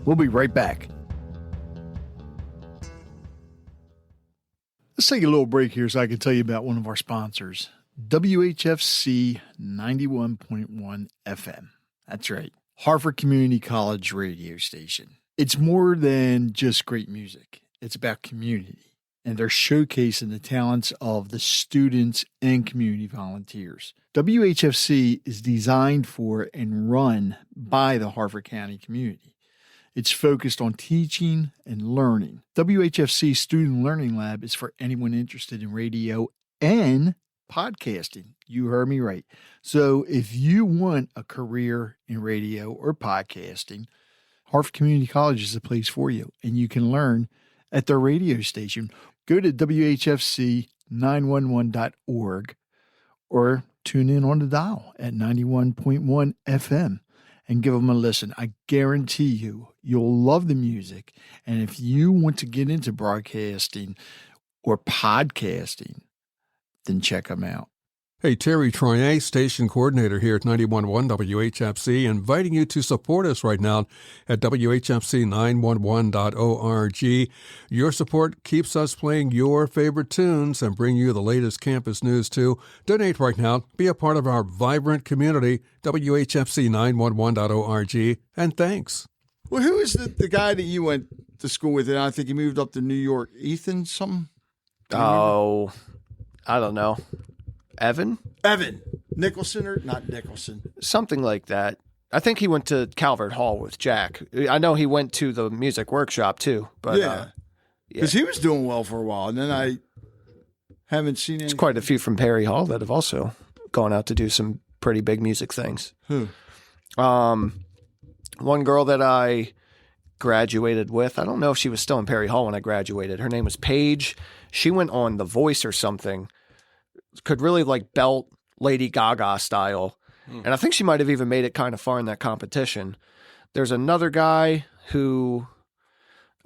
Speaker 1: We'll be right back. Let's take a little break here so I can tell you about one of our sponsors, WHFC 91.1 FM. That's right, Harford Community College radio station. It's more than just great music. It's about community, and they're showcasing the talents of the students and community volunteers. WHFC is designed for and run by the Harford County community. It's focused on teaching and learning. WHFC Student Learning Lab is for anyone interested in radio and podcasting. You heard me right. So if you want a career in radio or podcasting, Harford Community College is the place for you, and you can learn at their radio station. Go to WHFC911.org or tune in on the dial at 91.1 FM. And give them a listen. I guarantee you'll love the music. And if you want to get into broadcasting or podcasting, then check them out.
Speaker 5: Hey, Terry Troyer, station coordinator here at 91.1 WHFC, inviting you to support us right now at WHFC911.org. Your support keeps us playing your favorite tunes and bring you the latest campus news, too. Donate right now. Be a part of our vibrant community, WHFC911.org, and thanks.
Speaker 1: Well, who is the guy that you went to school with? And I think he moved up to New York. Ethan something?
Speaker 3: Oh, I don't know. Evan
Speaker 1: Nicholson or not Nicholson?
Speaker 3: something like that. I think he went to Calvert Hall with Jack. I know he went to the music workshop too, but
Speaker 1: Yeah. Because he was doing well for a while, and then I haven't seen
Speaker 3: there's
Speaker 1: any.
Speaker 3: quite a few from Perry Hall that have also gone out to do some pretty big music things.
Speaker 1: Who?
Speaker 3: One girl that I graduated with, I don't know if she was still in Perry Hall when I graduated. Her name was Paige. She went on The Voice or something. Could really like belt Lady Gaga style. And I think she might have even made it kind of far in that competition. There's another guy who,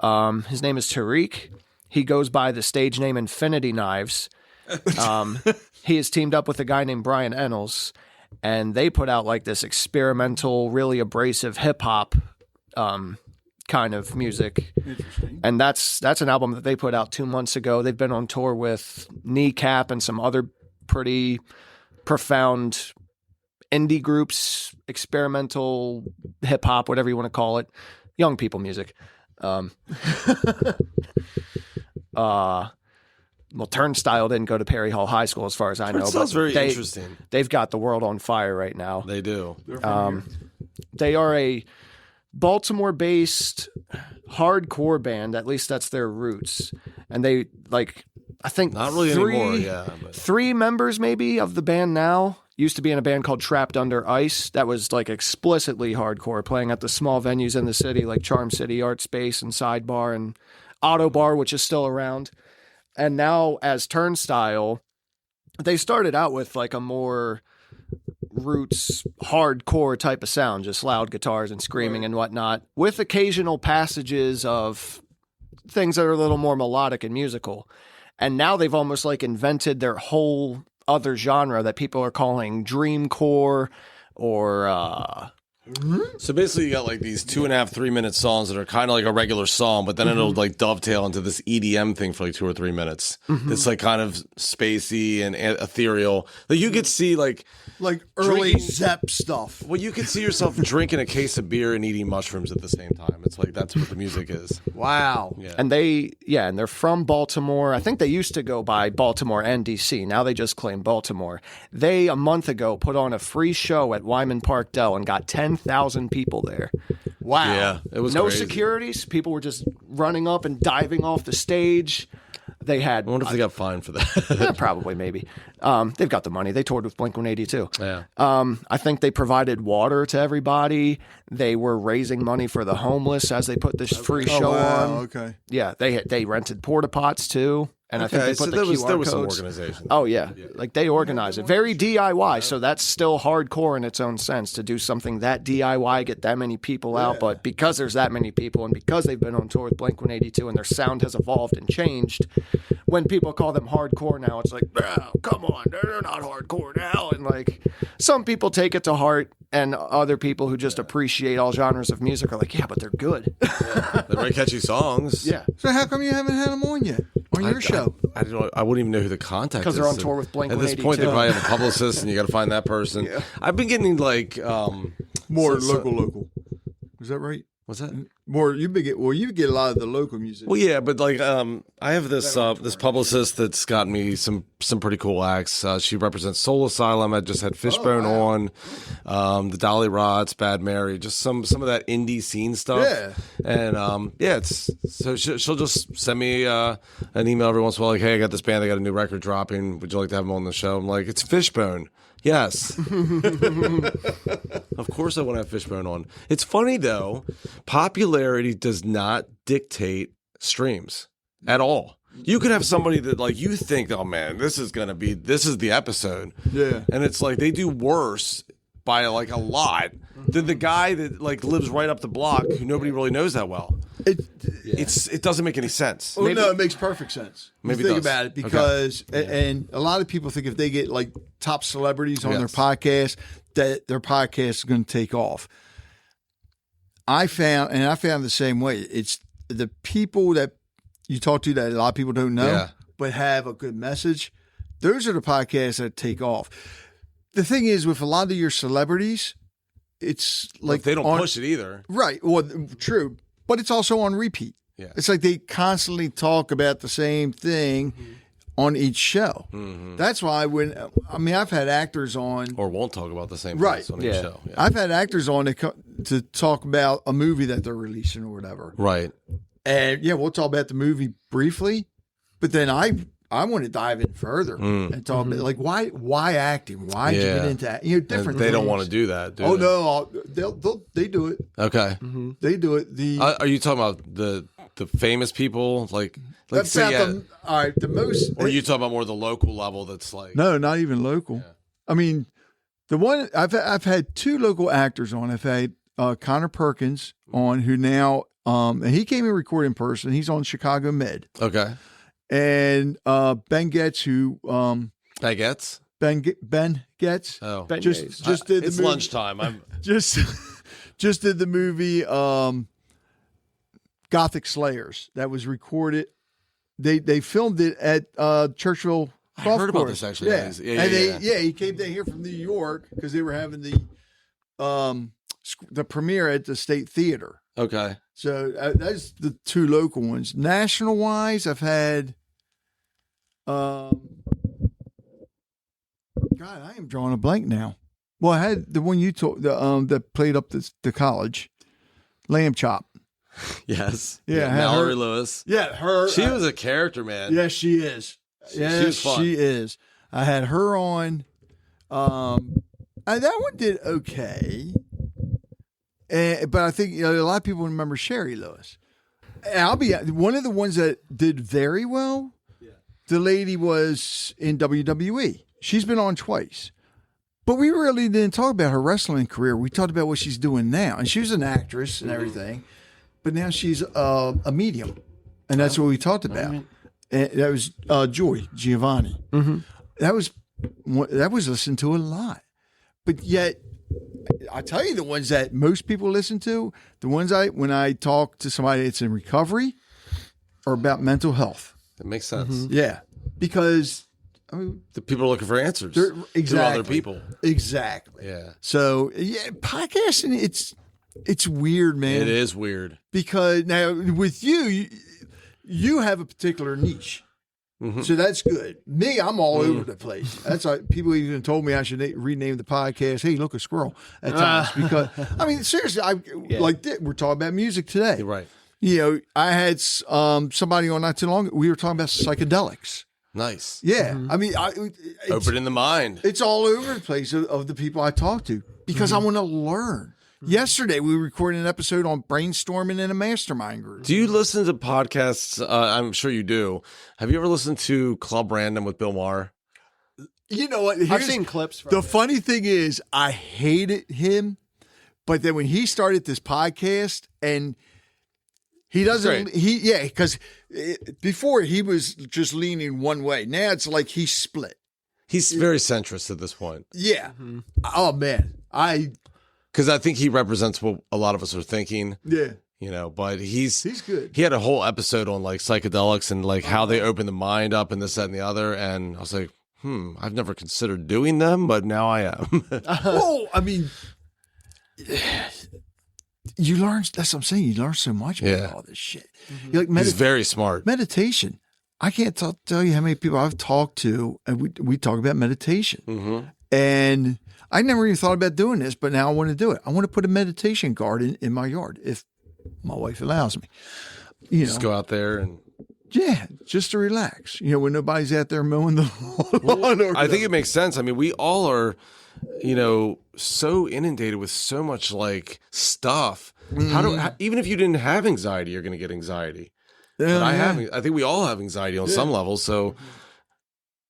Speaker 3: his name is Tariq. He goes by the stage name Infinity Knives. He is teamed up with a guy named Brian Ennels, and they put out like this experimental, really abrasive hip hop kind of music.
Speaker 1: Interesting.
Speaker 3: And that's an album that they put out 2 months ago. They've been on tour with Kneecap and some other pretty profound indie groups, experimental hip hop, whatever you want to call it, young people music. Well, Turnstile didn't go to Perry Hall High School, as far as I know.
Speaker 4: Sounds very interesting.
Speaker 3: They've got the world on fire right now.
Speaker 4: They do.
Speaker 3: They are a Baltimore-based hardcore band. At least that's their roots. And they, like, I think
Speaker 4: Not really anymore, yeah. But.
Speaker 3: 3 members maybe of the band now used to be in a band called Trapped Under Ice that was like explicitly hardcore, playing at the small venues in the city like Charm City Art Space and Sidebar and Auto Bar, which is still around. And now as Turnstile, they started out with like a more roots hardcore type of sound, just loud guitars and screaming and whatnot, with occasional passages of things that are a little more melodic and musical. And now they've almost like invented their whole other genre that people are calling dreamcore or
Speaker 4: So basically, you got like these 2.5, 3 minute songs that are kind of like a regular song, but then it'll like dovetail into this EDM thing for like 2 or 3 minutes. It's like kind of spacey and ethereal. Like you could see like
Speaker 1: early
Speaker 4: drinking-
Speaker 1: Zepp stuff.
Speaker 4: Well, you could see yourself drinking a case of beer and eating mushrooms at the same time. It's like that's what the music is.
Speaker 1: Wow.
Speaker 4: Yeah.
Speaker 3: and they're from Baltimore. I think they used to go by Baltimore and DC. Now they just claim Baltimore. They a month ago put on a free show at Wyman Park Dell and got 10,000 people there.
Speaker 1: Wow.
Speaker 4: Yeah, it was
Speaker 3: No
Speaker 4: crazy.
Speaker 3: securities. People were just running up and diving off the stage. They had
Speaker 4: I wonder if they got fined for that.
Speaker 3: probably maybe. They've got the money. They toured with Blink-182.
Speaker 4: Yeah.
Speaker 3: I think they provided water to everybody. They were raising money for the homeless as they put this free
Speaker 1: Oh,
Speaker 3: show
Speaker 1: wow.
Speaker 3: on.
Speaker 1: Okay.
Speaker 3: Yeah, they rented porta pots too, and I think they
Speaker 4: so
Speaker 3: put the
Speaker 4: there
Speaker 3: QR
Speaker 4: was some
Speaker 3: codes.
Speaker 4: organization.
Speaker 3: Oh yeah, like they organize it. Very DIY, so that's still hardcore in its own sense to do something that DIY, get that many people out. But because there's that many people, and because they've been on tour with Blink-182, and their sound has evolved and changed, when people call them hardcore now, it's like, oh, come on, they're not hardcore now. And like some people take it to heart, and other people who just appreciate all genres of music are like, yeah, but they're good.
Speaker 4: They're very catchy songs.
Speaker 3: Yeah,
Speaker 1: So how come you haven't had them on yet? On your show?
Speaker 4: I don't know. I wouldn't even know who the contact is.
Speaker 3: because they're on tour with
Speaker 4: At this point, they
Speaker 3: Blink-182.
Speaker 4: probably have a publicist, and you got to find that person. I've been getting like
Speaker 1: More
Speaker 4: so-
Speaker 1: local. Is that right?
Speaker 4: what's that?
Speaker 1: More you get a lot of the local music.
Speaker 4: Well, yeah, but like I have this this publicist that's got me some pretty cool acts. She represents Soul Asylum. I just had Fishbone on, the Dolly Rots, Bad Mary, just some of that indie scene stuff.
Speaker 1: Yeah.
Speaker 4: And it's so she'll just send me an email every once in a while, like, hey, I got this band, they got a new record dropping. Would you like to have them on the show? I'm like, it's Fishbone. Yes. Of course I want to have Fishbone on. It's funny, though. Popularity does not dictate streams at all. You could have somebody that, like, you think, oh, man, this is the episode.
Speaker 1: Yeah.
Speaker 4: And it's like they do worse by, like, a lot than the guy that, like, lives right up the block who nobody really knows that well. it doesn't make any sense.
Speaker 1: Oh, no, it makes perfect sense.
Speaker 4: Maybe
Speaker 1: think
Speaker 4: it does.
Speaker 1: about it because, and a lot of people think if they get like top celebrities on their podcast, that their podcast is going to take off. I found the same way. It's the people that you talk to that a lot of people don't know, but have a good message. Those are the podcasts that take off. The thing is, with a lot of your celebrities, it's like
Speaker 4: they don't push it either.
Speaker 1: Right. Well, true. But it's also on repeat.
Speaker 4: Yeah.
Speaker 1: It's like they constantly talk about the same thing on each show. That's why I've had actors on.
Speaker 4: Or won't talk about the same
Speaker 1: Right.
Speaker 4: things on each show. Yeah.
Speaker 1: I've had actors on to talk about a movie that they're releasing or whatever.
Speaker 4: Right.
Speaker 1: And we'll talk about the movie briefly, but then I want to dive in further and talk about like why acting? Why did you get into that? Different.
Speaker 4: They don't
Speaker 1: things.
Speaker 4: want to do that. Do
Speaker 1: Oh
Speaker 4: they?
Speaker 1: no, they do it.
Speaker 4: Okay.
Speaker 1: They do it.
Speaker 4: Are you talking about the famous people like
Speaker 1: That's
Speaker 4: say,
Speaker 1: all right. The most.
Speaker 4: or are you talking about more the local level? That's like
Speaker 1: No, not even local.
Speaker 4: Yeah.
Speaker 1: I mean, the one I've had two local actors on. I've had Connor Perkins on, who now and he came and recorded in person. He's on Chicago Med.
Speaker 4: Okay.
Speaker 1: And Ben Getz, who
Speaker 4: Baguettes.
Speaker 1: Ben Getz,
Speaker 4: Oh,
Speaker 1: just did the
Speaker 4: it's
Speaker 1: movie,
Speaker 4: lunchtime. I'm
Speaker 1: just did the movie Gothic Slayers that was recorded. They filmed it at Churchville.
Speaker 4: I heard about
Speaker 1: Course.
Speaker 4: this actually.
Speaker 1: Yeah, and he came down here from New York because they were having the premiere at the State Theater.
Speaker 4: Okay.
Speaker 1: So that's the two local ones. National wise, I've had. God, I am drawing a blank now. Well, I had the one you told that played up the college, Lamb Chop.
Speaker 4: Yes.
Speaker 1: Yeah, I had
Speaker 4: Mallory
Speaker 1: her.
Speaker 4: Lewis.
Speaker 1: Yeah, her.
Speaker 4: She was a character, man.
Speaker 1: Yeah, she is. Yes,
Speaker 4: she was fun.
Speaker 1: she is. I had her on. And that one did okay. But I think a lot of people remember Sherry Lewis. And I'll be one of the ones that did very well. Yeah. The lady was in WWE. She's been on twice. But we really didn't talk about her wrestling career. We talked about what she's doing now. And she was an actress and everything. But now she's a medium. And that's what we talked about. And that was Joy Giovanni. That was listened to a lot. But yet, I tell you, the ones that most people listen to, the ones when I talk to somebody that's in recovery, are about mental health.
Speaker 4: That makes sense.
Speaker 1: Yeah, because I mean,
Speaker 4: The people are looking for answers.
Speaker 1: exactly
Speaker 4: Through other people.
Speaker 1: Exactly.
Speaker 4: Yeah.
Speaker 1: So podcasting, it's weird, man.
Speaker 4: It is weird.
Speaker 1: Because now with you have a particular niche. So that's good. Me, I'm all over the place. That's like people even told me I should rename the podcast. Hey, look, a squirrel at times. Because I mean, seriously, we're talking about music today.
Speaker 4: You're right.
Speaker 1: I had somebody on not too long. We were talking about psychedelics.
Speaker 4: Nice.
Speaker 1: Yeah, I mean,
Speaker 4: Opening the mind.
Speaker 1: it's all over the place of the people I talk to because I want to learn. Yesterday, we recorded an episode on brainstorming in a mastermind group.
Speaker 4: Do you listen to podcasts? I'm sure you do. Have you ever listened to Club Random with Bill Maher?
Speaker 1: You know what?
Speaker 3: I've seen clips from
Speaker 1: The
Speaker 3: it.
Speaker 1: funny thing is, I hated him, but then when he started this podcast, and he doesn't,
Speaker 4: Great.
Speaker 1: because before he was just leaning one way. Now it's like he's split.
Speaker 4: He's very centrist at this point.
Speaker 1: Yeah. Oh man,
Speaker 4: Because I think he represents what a lot of us are thinking.
Speaker 1: yeah.
Speaker 4: But he's
Speaker 1: good.
Speaker 4: He had a whole episode on like psychedelics and like how they open the mind up and this, that, and the other. And I was like, I've never considered doing them, but now I am.
Speaker 1: Well, I mean, you learn. That's what I'm saying. You learn so much about all this shit. You're like
Speaker 4: He's very smart.
Speaker 1: meditation. I can't tell you how many people I've talked to, and we talk about meditation. And I never even thought about doing this, but now I want to do it. I want to put a meditation garden in my yard if my wife allows me.
Speaker 4: Just go out there and.
Speaker 1: Yeah, just to relax. When nobody's out there mowing the lawn.
Speaker 4: I think it makes sense. I mean, we all are, so inundated with so much like stuff. Even if you didn't have anxiety, you're going to get anxiety. But I think we all have anxiety on some level. So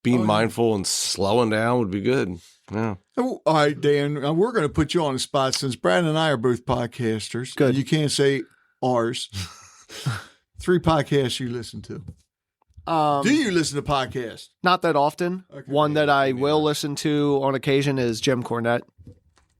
Speaker 4: being mindful and slowing down would be good. Yeah.
Speaker 1: Oh, all right, Dan, we're going to put you on the spot since Brad and I are both podcasters.
Speaker 3: Good.
Speaker 1: You can't say ours. 3 podcasts you listen to. Do you listen to podcasts?
Speaker 3: Not that often.
Speaker 1: Okay.
Speaker 3: One that I will listen to on occasion is Jim Cornette,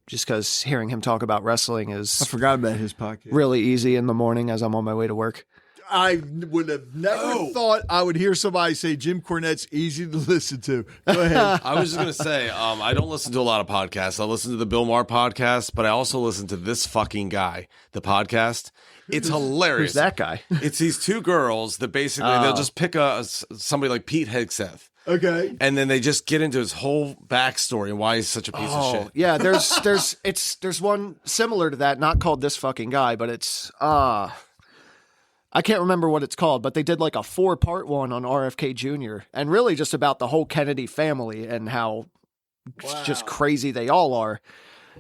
Speaker 3: just because hearing him talk about wrestling
Speaker 1: I
Speaker 3: is
Speaker 1: forgot about his podcast.
Speaker 3: really easy in the morning as I'm on my way to work.
Speaker 1: I would have never thought I would hear somebody say Jim Cornette's easy to listen to. Go ahead.
Speaker 4: I was just going to say, I don't listen to a lot of podcasts. I listen to the Bill Maher podcast, but I also listen to this fucking guy, the podcast. It's hilarious.
Speaker 3: Who's that guy?
Speaker 4: It's these 2 girls that basically, they'll just pick somebody like Pete Hegseth.
Speaker 1: Okay.
Speaker 4: And then they just get into his whole backstory and why he's such a piece of shit.
Speaker 3: Yeah, there's one similar to that, not called This Fucking Guy, but it's I can't remember what it's called, but they did like a 4-part one on RFK Jr. and really just about the whole Kennedy family and how just crazy they all are.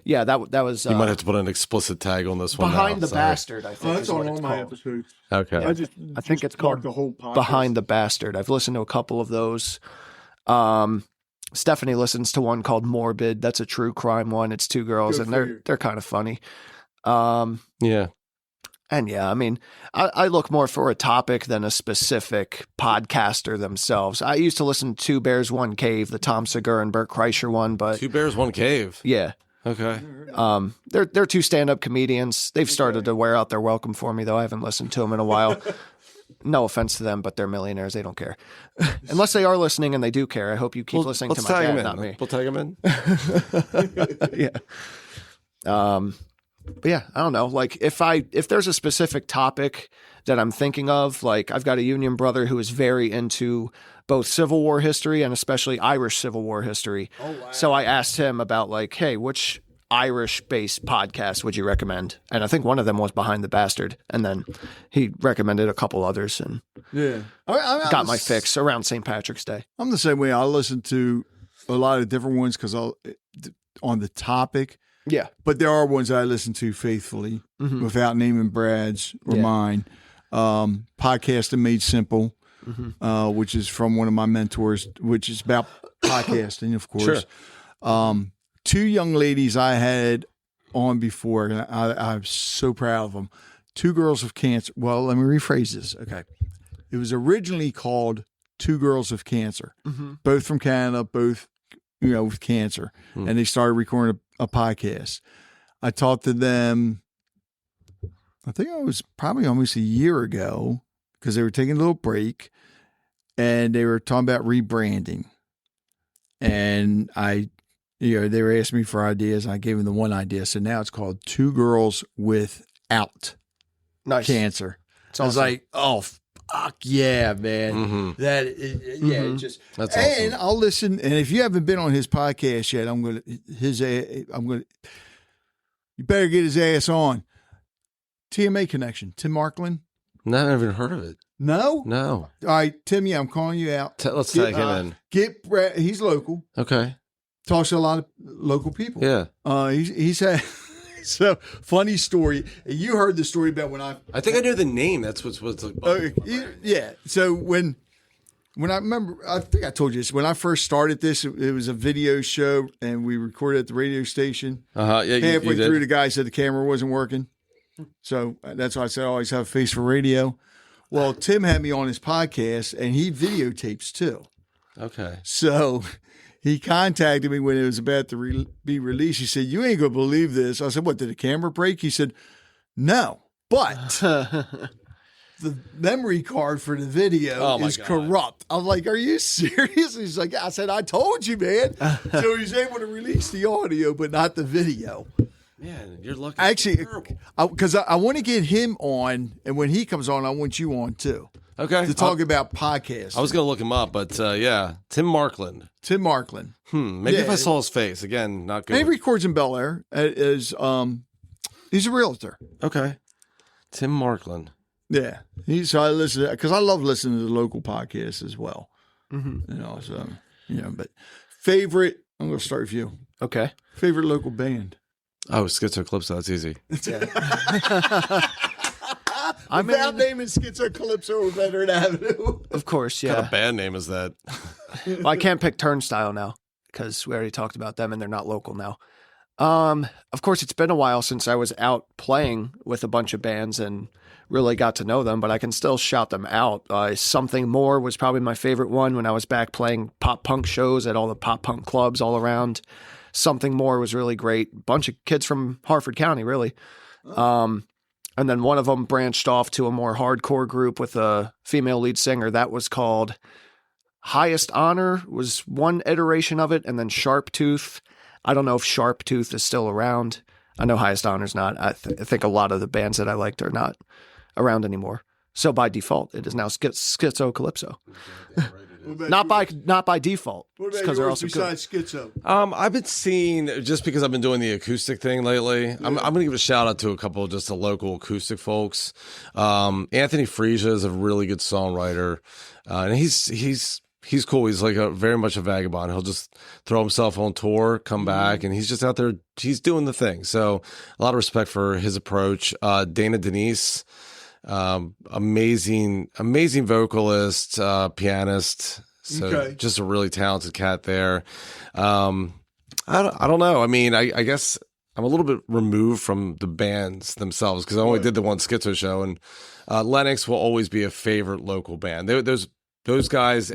Speaker 3: Yeah, that was.
Speaker 4: You might have to put an explicit tag on this one.
Speaker 3: Behind
Speaker 4: now.
Speaker 3: the
Speaker 4: Sorry.
Speaker 3: Bastard, I think.
Speaker 1: That's
Speaker 3: is what
Speaker 1: on all
Speaker 3: it's
Speaker 1: my
Speaker 3: called.
Speaker 1: episodes.
Speaker 4: Okay.
Speaker 3: I think it's called
Speaker 1: the whole podcast.
Speaker 3: Behind the Bastard. I've listened to a couple of those. Stephanie listens to one called Morbid. That's a true crime one. It's 2 girls,
Speaker 1: Good
Speaker 3: and
Speaker 1: for you.
Speaker 3: they're kind of funny.
Speaker 4: Yeah.
Speaker 3: And yeah, I mean, I look more for a topic than a specific podcaster themselves. I used to listen to 2 Bears, 1 Cave, the Tom Segura and Burt Kreischer one, but
Speaker 4: 2 Bears, 1 Cave.
Speaker 3: yeah.
Speaker 4: Okay.
Speaker 3: They're 2 stand-up comedians. They've started to wear out their welcome for me, though. I haven't listened to them in a while. No offense to them, but they're millionaires. They don't care. Unless they are listening and they do care. I hope you keep listening to
Speaker 4: Let's
Speaker 3: my
Speaker 4: tag
Speaker 3: dad,
Speaker 4: him in.
Speaker 3: not me.
Speaker 4: We'll tag him in.
Speaker 3: Yeah. But yeah, I don't know. Like if there's a specific topic that I'm thinking of, like I've got a union brother who is very into both Civil War history and especially Irish Civil War history. Oh, wow. So I asked him about like, hey, which Irish-based podcast would you recommend? And I think one of them was Behind the Bastard. And then he recommended a couple others and got my fix around St. Patrick's Day.
Speaker 1: I'm the same way. I listen to a lot of different ones because on the topic.
Speaker 3: Yeah.
Speaker 1: But there are ones I listen to faithfully without naming Brad's or mine. Podcasting Made Simple, which is from one of my mentors, which is about podcasting, of course.
Speaker 3: Sure.
Speaker 1: 2 young ladies I had on before, and I'm so proud of them. 2 Girls of Cancer. Well, let me rephrase this. Okay. It was originally called 2 Girls of Cancer, both from Canada, both with cancer. And they started recording a podcast. I talked to them, I think it was probably almost a year ago, because they were taking a little break and they were talking about rebranding. And they were asking me for ideas. And I gave them the one idea. So now it's called 2 Girls Without Cancer. I was like, oh, fuck yeah, man. That is, it just,
Speaker 4: That's
Speaker 1: and
Speaker 4: awesome.
Speaker 1: I'll listen. And if you haven't been on his podcast yet, you better get his ass on. TMA Connection, Tim Markland.
Speaker 4: No, I've never even heard of it.
Speaker 1: No?
Speaker 4: No.
Speaker 1: All right, Tim, I'm calling you out.
Speaker 4: Let's tag him in.
Speaker 1: Get Brad, he's local.
Speaker 4: Okay.
Speaker 1: Talks to a lot of local people.
Speaker 4: Yeah.
Speaker 1: He's had so funny story. You heard the story about when I
Speaker 4: think I knew the name. That's what's like.
Speaker 1: yeah. So when I remember, I think I told you this. When I first started this, it was a video show, and we recorded at the radio station.
Speaker 4: Yeah.
Speaker 1: Halfway
Speaker 4: you
Speaker 1: through,
Speaker 4: did.
Speaker 1: the guy said the camera wasn't working. So that's why I said I always have a face for radio. Well, Tim had me on his podcast, and he videotapes too.
Speaker 4: Okay.
Speaker 1: So he contacted me when it was about to be released. He said, "You ain't gonna believe this." I said, "What, did the camera break?" He said, "No, but the memory card for the video is corrupt." I'm like, "Are you serious?" He's like, "I said, I told you, man." So he's able to release the audio, but not the video.
Speaker 4: Man, you're lucky.
Speaker 1: Actually, because I want to get him on, and when he comes on, I want you on too.
Speaker 4: Okay.
Speaker 1: To talk about podcasts.
Speaker 4: I was going to look him up, but yeah, Tim Markland.
Speaker 1: Tim Markland.
Speaker 4: Maybe if I saw his face again, not good.
Speaker 1: And he records in Bel Air. He's a realtor.
Speaker 4: Okay. Tim Markland.
Speaker 1: Yeah, so I listen because I love listening to the local podcasts as well. But favorite. I'm going to start with you.
Speaker 3: Okay.
Speaker 1: Favorite local band.
Speaker 4: Oh, Schizocalypso. That's easy.
Speaker 1: Without naming Schizocalypso or Veteran Avenue.
Speaker 3: Of course,
Speaker 4: What
Speaker 3: yeah.
Speaker 4: kind of band name is that?
Speaker 3: Well, I can't pick Turnstile now because we already talked about them and they're not local now. Of course, it's been a while since I was out playing with a bunch of bands and really got to know them, but I can still shout them out. Something More was probably my favorite one when I was back playing pop punk shows at all the pop punk clubs all around. Something More was really great. Bunch of kids from Harford County, really. And then one of them branched off to a more hardcore group with a female lead singer. That was called Highest Honor, was one iteration of it, and then Sharp Tooth. I don't know if Sharp Tooth is still around. I know Highest Honor's not. I think a lot of the bands that I liked are not around anymore. So by default, it is now Schizo Calypso. Not by default.
Speaker 1: What
Speaker 3: because they're also
Speaker 1: besides Schizo?
Speaker 4: I've been seeing, just because I've been doing the acoustic thing lately, I'm going to give a shout out to a couple of just the local acoustic folks. Anthony Frisia is a really good songwriter, and he's cool. He's like very much a vagabond. He'll just throw himself on tour, come back, and he's just out there. He's doing the thing. So a lot of respect for his approach. Dana Denise, amazing vocalist, pianist. So just a really talented cat there. I don't know. I mean, I guess I'm a little bit removed from the bands themselves because I only did the one Schizo show, and Lennox will always be a favorite local band. Those guys,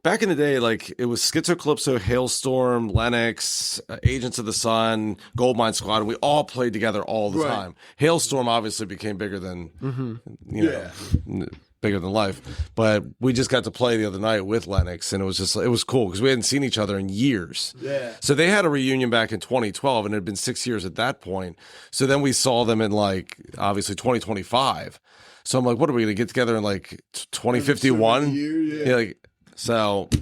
Speaker 4: back in the day, like it was Schizo Calypso, Hailstorm, Lennox, Agents of the Sun, Goldmine Squad. We all played together all the time. Hailstorm obviously became bigger than, bigger than life. But we just got to play the other night with Lennox, and it was cool because we hadn't seen each other in years. Yeah. So they had a reunion back in 2012, and it had been 6 years at that point. So then we saw them in obviously 2025. So I'm like, what are we going to get together in 2051?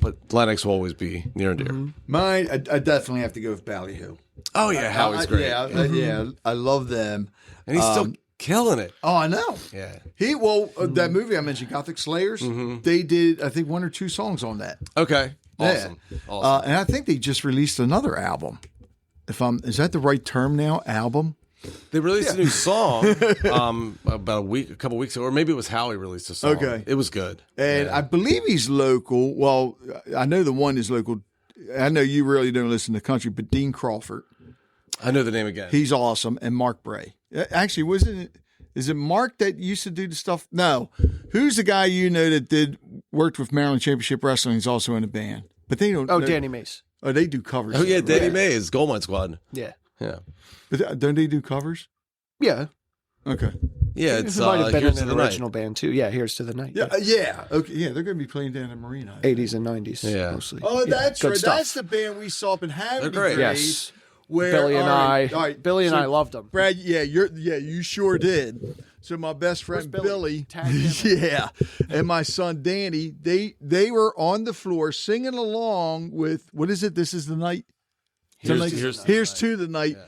Speaker 4: But Lennox will always be near and dear.
Speaker 1: Mm-hmm. Mine, I definitely have to go with Ballyhoo.
Speaker 4: Oh, yeah. Howie's great.
Speaker 1: I love them.
Speaker 4: And he's still killing it.
Speaker 1: Oh, I know.
Speaker 4: Yeah.
Speaker 1: That movie I mentioned, Gothic Slayers, they did, I think, 1 or 2 songs on that.
Speaker 4: Okay. Awesome.
Speaker 1: Yeah. And I think they just released another album. Is that the right term now? Album?
Speaker 4: They released a new song about a couple weeks ago, or maybe it was Howie released a song. Okay. It was good.
Speaker 1: And I believe he's local. Well, I know the one is local. I know you really don't listen to country, but Dean Crawford.
Speaker 4: I know the name again.
Speaker 1: He's awesome. And Mark Bray. Actually, is it Mark that used to do the stuff? No. Who's the guy that worked with Maryland Championship Wrestling? He's also in a band. But they don't.
Speaker 3: Oh, Danny Mace.
Speaker 1: Oh, they do covers.
Speaker 4: Oh, yeah, Danny Mace, Goldmine Squad.
Speaker 3: Yeah.
Speaker 4: Yeah.
Speaker 1: But don't they do covers?
Speaker 3: Yeah.
Speaker 1: Okay.
Speaker 4: Yeah, it
Speaker 3: might have been in an original band too. Yeah, Here's to the Night.
Speaker 1: Yeah. Okay. Yeah, they're going to be playing down in Marina.
Speaker 3: 80s and 90s.
Speaker 4: Yeah.
Speaker 3: Mostly.
Speaker 1: Oh, that's right.
Speaker 3: Stuff.
Speaker 1: That's the band we saw up in Havre
Speaker 4: They're great.
Speaker 3: Yes.
Speaker 1: Where
Speaker 3: Billy and I
Speaker 1: I
Speaker 3: loved them.
Speaker 1: Brad, you sure did. So my best friend Billy, and my son Danny, they were on the floor singing along with, what is it? This is the night. Here's to the night. Yeah.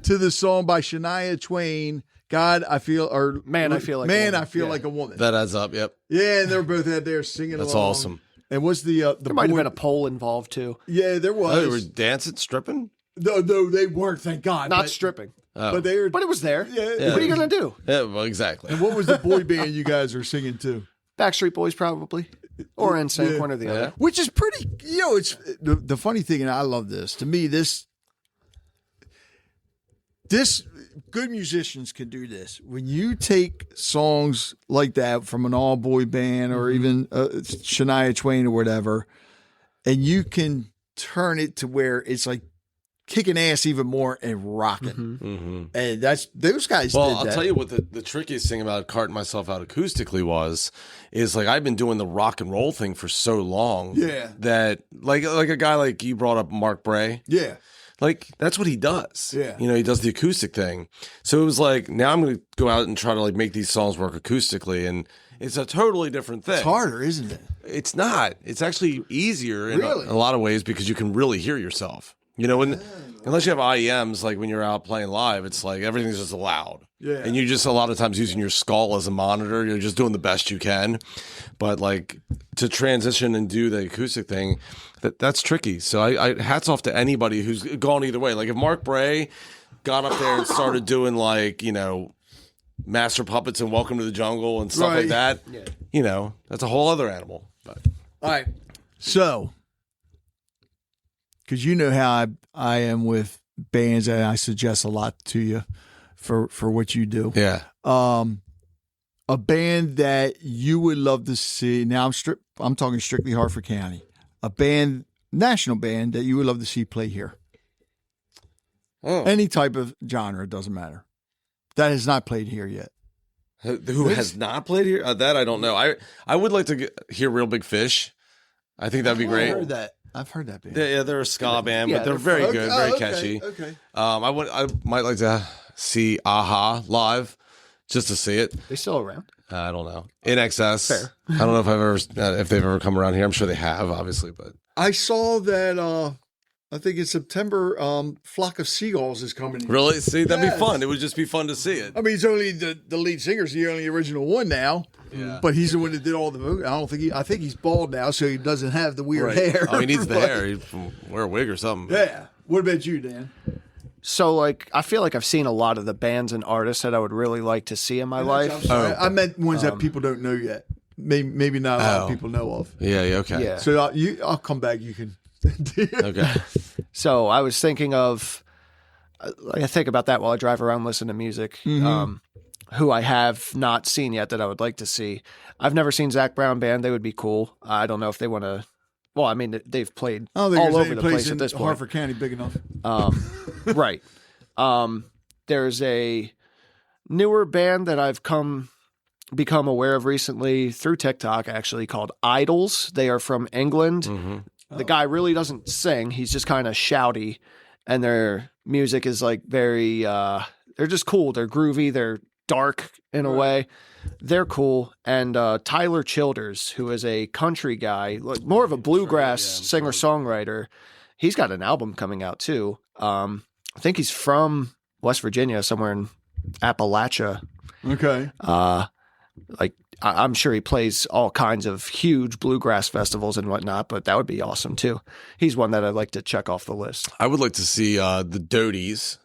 Speaker 1: To the song by Shania Twain, God, I feel, or
Speaker 3: Man, I Feel Like a Woman.
Speaker 1: I feel like a woman.
Speaker 4: That adds up. Yep.
Speaker 1: Yeah, and they're both out there singing
Speaker 4: That's
Speaker 1: along.
Speaker 4: awesome.
Speaker 1: And what's the
Speaker 3: there might have been a pole involved too.
Speaker 1: Yeah, there was.
Speaker 4: Oh, they were dancing, stripping?
Speaker 1: No, they weren't. Thank God.
Speaker 3: Not stripping.
Speaker 1: But they were.
Speaker 3: But it was there.
Speaker 1: Yeah.
Speaker 3: What are you gonna do?
Speaker 4: Yeah, well, exactly.
Speaker 1: And what was the boy band you guys were singing to?
Speaker 3: Backstreet Boys, probably, or NSYNC, one or the other.
Speaker 1: Which is pretty. It's the funny thing, and I love this. To me, this good musicians can do this. When you take songs like that from an all boy band or even Shania Twain or whatever, and you can turn it to where it's like kicking ass even more and rocking. And that's those guys.
Speaker 4: Well,
Speaker 1: did
Speaker 4: I'll
Speaker 1: that.
Speaker 4: tell you what the trickiest thing about carting myself out acoustically is like I've been doing the rock and roll thing for so long.
Speaker 1: Yeah.
Speaker 4: That like a guy like you brought up, Mark Bray.
Speaker 1: Yeah.
Speaker 4: Like, that's what he does.
Speaker 1: Yeah.
Speaker 4: He does the acoustic thing. So it was like, now I'm going to go out and try to like make these songs work acoustically. And it's a totally different thing.
Speaker 1: It's harder, isn't it?
Speaker 4: It's not. It's actually easier in
Speaker 1: Really?
Speaker 4: a lot of ways because you can really hear yourself. Unless you have IEMs, like when you're out playing live, it's like everything's just loud. Yeah. And you're just a lot of times using your skull as a monitor. You're just doing the best you can. But like to transition and do the acoustic thing, that's tricky. So I hats off to anybody who's gone either way. Like if Mark Bray got up there and started doing like, Master Puppets and Welcome to the Jungle and stuff like that, that's a whole other animal. But.
Speaker 1: All right. So because you know how I am with bands, and I suggest a lot to you for what you do.
Speaker 4: Yeah.
Speaker 1: A band that you would love to see. Now I'm talking strictly Harford County. A band, national band that you would love to see play here.
Speaker 4: Oh.
Speaker 1: Any type of genre, doesn't matter. That has not played here yet.
Speaker 4: Who has not played here? That I don't know. I would like to hear Real Big Fish. I think that'd be great.
Speaker 1: I've heard that band.
Speaker 4: Yeah, they're a ska band,
Speaker 3: Yeah,
Speaker 4: but they're
Speaker 3: they're
Speaker 4: very good, very catchy.
Speaker 1: Okay.
Speaker 4: I might like to see Aha live, just to see it.
Speaker 3: They still around?
Speaker 4: I don't know. In Excess.
Speaker 3: Fair.
Speaker 4: I don't know if they've ever come around here. I'm sure they have, obviously, but
Speaker 1: I saw that. I think in September, Flock of Seagulls is coming in.
Speaker 4: really, see, that'd
Speaker 1: Yes.
Speaker 4: be fun. It would just be fun to see it.
Speaker 1: I mean, he's only the lead singer's the only original one now.
Speaker 4: Yeah.
Speaker 1: But he's the one that did all the vocals. I think he's bald now, so he doesn't have the weird hair.
Speaker 4: Oh, he needs the
Speaker 1: But-
Speaker 4: hair. He'd wear a wig or something.
Speaker 1: Yeah. What about you, Dan?
Speaker 3: So, like, I feel like I've seen a lot of the bands and artists that I would really like to see in my life.
Speaker 1: I meant ones that people don't know yet. Maybe not a lot of people know of.
Speaker 4: Yeah, okay.
Speaker 3: Yeah.
Speaker 1: So I'll come back. You can.
Speaker 4: Okay.
Speaker 3: So I was thinking of, I think about that while I drive around, listen to music. Who I have not seen yet that I would like to see. I've never seen Zach Brown Band. They would be cool. I don't know if they want to. Well, I mean, they've played
Speaker 1: I don't think
Speaker 3: all
Speaker 1: there's
Speaker 3: over
Speaker 1: any
Speaker 3: the
Speaker 1: place
Speaker 3: place
Speaker 1: in
Speaker 3: at this point.
Speaker 1: Harford County big enough.
Speaker 3: Right. There's a newer band that I've become aware of recently through TikTok, actually, called Idols. They are from England. The guy really doesn't sing. He's just kind of shouty, and their music is like very, they're just cool. They're groovy. They're dark in a way. They're cool. And Tyler Childers, who is a country guy, like more of a bluegrass singer-songwriter, he's got an album coming out too. I think he's from West Virginia, somewhere in Appalachia.
Speaker 1: Okay.
Speaker 3: I'm sure he plays all kinds of huge bluegrass festivals and whatnot, but that would be awesome too. He's one that I'd like to check off the list.
Speaker 4: I would like to see the Doties.